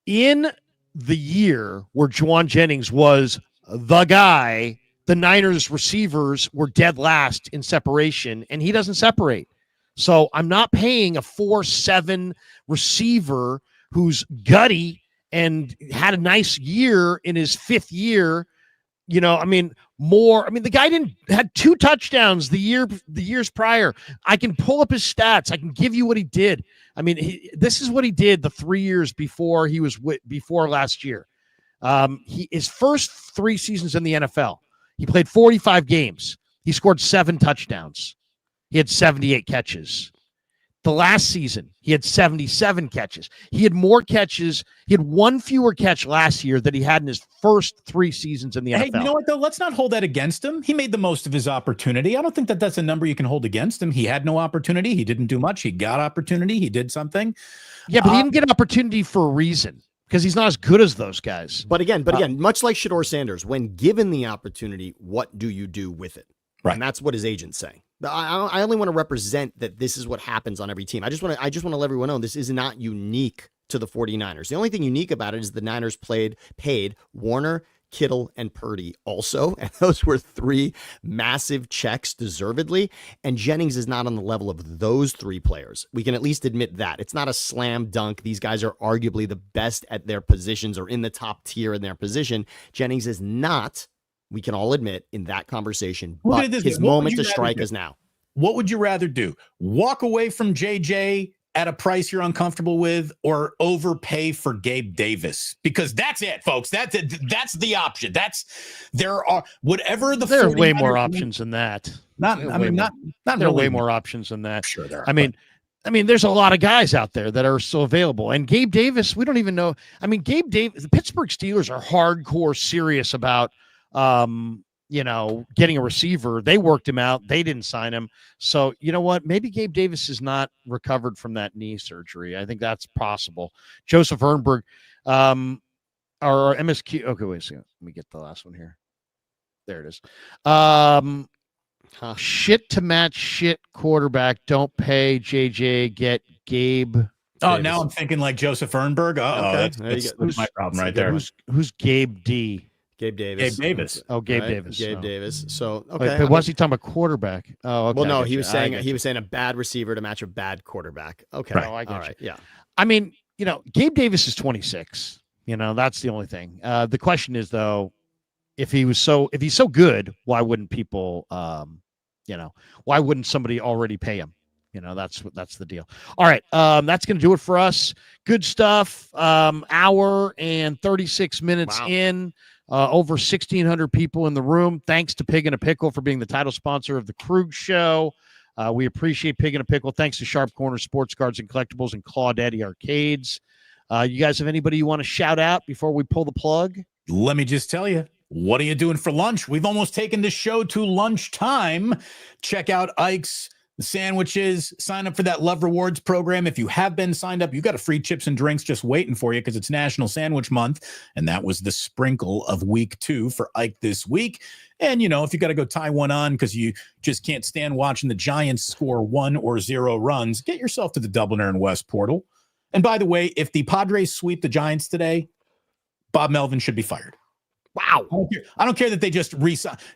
in the year where Juwan Jennings was the guy, the Niners receivers were dead last in separation, and he doesn't separate. So I'm not paying a 4.7 receiver who's gutty and had a nice year in his 5th year, the guy had 2 touchdowns the years prior. I can pull up his stats. I can give you what he did. I mean, this is what he did the 3 years before before last year. His first 3 seasons in the NFL, he played 45 games. He scored 7 touchdowns. He had 78 catches. The last season, he had 77 catches. He had more catches. He had 1 fewer catch last year than he had in his first 3 seasons in the NFL. Hey, you know what, though? Let's not hold that against him. He made the most of his opportunity. I don't think that that's a number you can hold against him. He had no opportunity. He didn't do much. He got opportunity. He did something. Yeah, but he didn't get an opportunity for a reason, because he's not as good as those guys. But again, much like Shedeur Sanders, when given the opportunity, what do you do with it? Right. And that's what his agent's saying. I only want to represent that this is what happens on every team. I just want to let everyone know this is not unique to the 49ers. The only thing unique about it is the Niners paid Warner, Kittle, and Purdy also. And those were 3 massive checks deservedly. And Jennings is not on the level of those 3 players. We can at least admit that. It's not a slam dunk. These guys are arguably the best at their positions or in the top tier in their position. Jennings is not, we can all admit, in that conversation. But his moment to strike is now. What would you rather do? Walk away from JJ at a price you're uncomfortable with, or overpay for Gabe Davis? Because that's it, folks. That's it. That's the option. There are way more options than that. Not There are really. way more options than that. Sure there are. I mean, there's a lot of guys out there that are still available. And Gabe Davis, we don't even know. I mean, Gabe Davis, the Pittsburgh Steelers are hardcore serious about getting a receiver. They worked him out. They didn't sign him. So you know what? Maybe Gabe Davis is not recovered from that knee surgery. I think that's possible. Joseph Ernberg, or MSQ. Okay, wait a second. Let me get the last one here. There it is. Shit to match shit quarterback. Don't pay JJ. Get Gabe. Oh, Davis. now I'm thinking like Joseph Ernberg. That's my problem right there. Who's Gabe D? Gabe Davis. Oh, Gabe Davis. Gabe Davis. So, okay. But was he talking about quarterback? Oh, okay. Well, no, he was saying a bad receiver to match a bad quarterback. Okay. Right. Oh, I get all you. right. Yeah. I mean, Gabe Davis is 26. That's the only thing. The question is, though, if he's so good, why wouldn't people, why wouldn't somebody already pay him? That's the deal. All right. That's going to do it for us. Good stuff. Hour and 36 minutes in. Over 1,600 people in the room. Thanks to Pig and a Pickle for being the title sponsor of the Krug Show. We appreciate Pig and a Pickle. Thanks to Sharp Corner Sports Cards and Collectibles and Claudette Arcades. You guys have anybody you want to shout out before we pull the plug? Let me just tell you, what are you doing for lunch? We've almost taken this show to lunchtime. Check out Ike's sandwiches. Sign up for that Love Rewards program. If you have been signed up, you got a free chips and drinks just waiting for you because it's National Sandwich Month. And that was the sprinkle of week 2 for Ike this week. And, if you got to go tie one on because you just can't stand watching the Giants score 1 or 0 runs, get yourself to the Dubliner and West portal. And by the way, if the Padres sweep the Giants today, Bob Melvin should be fired. Wow. I don't care that they just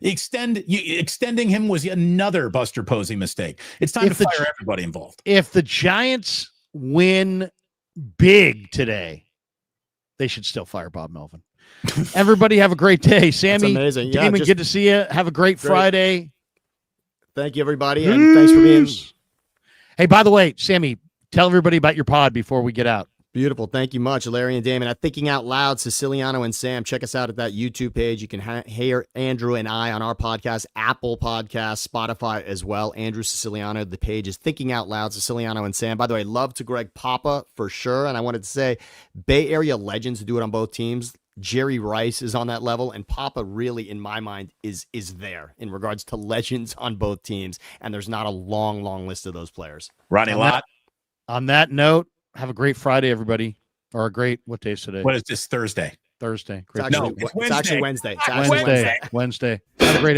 extending him was another Buster Posey mistake. It's time to fire everybody involved. If the Giants win big today, they should still fire Bob Melvin. Everybody have a great day. Sammy, that's amazing. Damon, good to see you. Have a great Friday. Thank you, everybody, and thanks for being. Hey, by the way, Sammy, tell everybody about your pod before we get out. Beautiful. Thank you much, Larry and Damon. At Thinking Out Loud, Siciliano and Sam. Check us out at that YouTube page. You can hear Andrew and I on our podcast, Apple Podcasts, Spotify as well. Andrew Siciliano. The page is Thinking Out Loud, Siciliano and Sam. By the way, love to Greg Papa for sure. And I wanted to say Bay Area legends who do it on both teams. Jerry Rice is on that level, and Papa really, in my mind, is there in regards to legends on both teams. And there's not a long list of those players. Ronnie Lott. On that note, have a great Friday, everybody. Or a great, what day is today? What is this, Thursday? Thursday. It's actually Wednesday. Wednesday. Have a great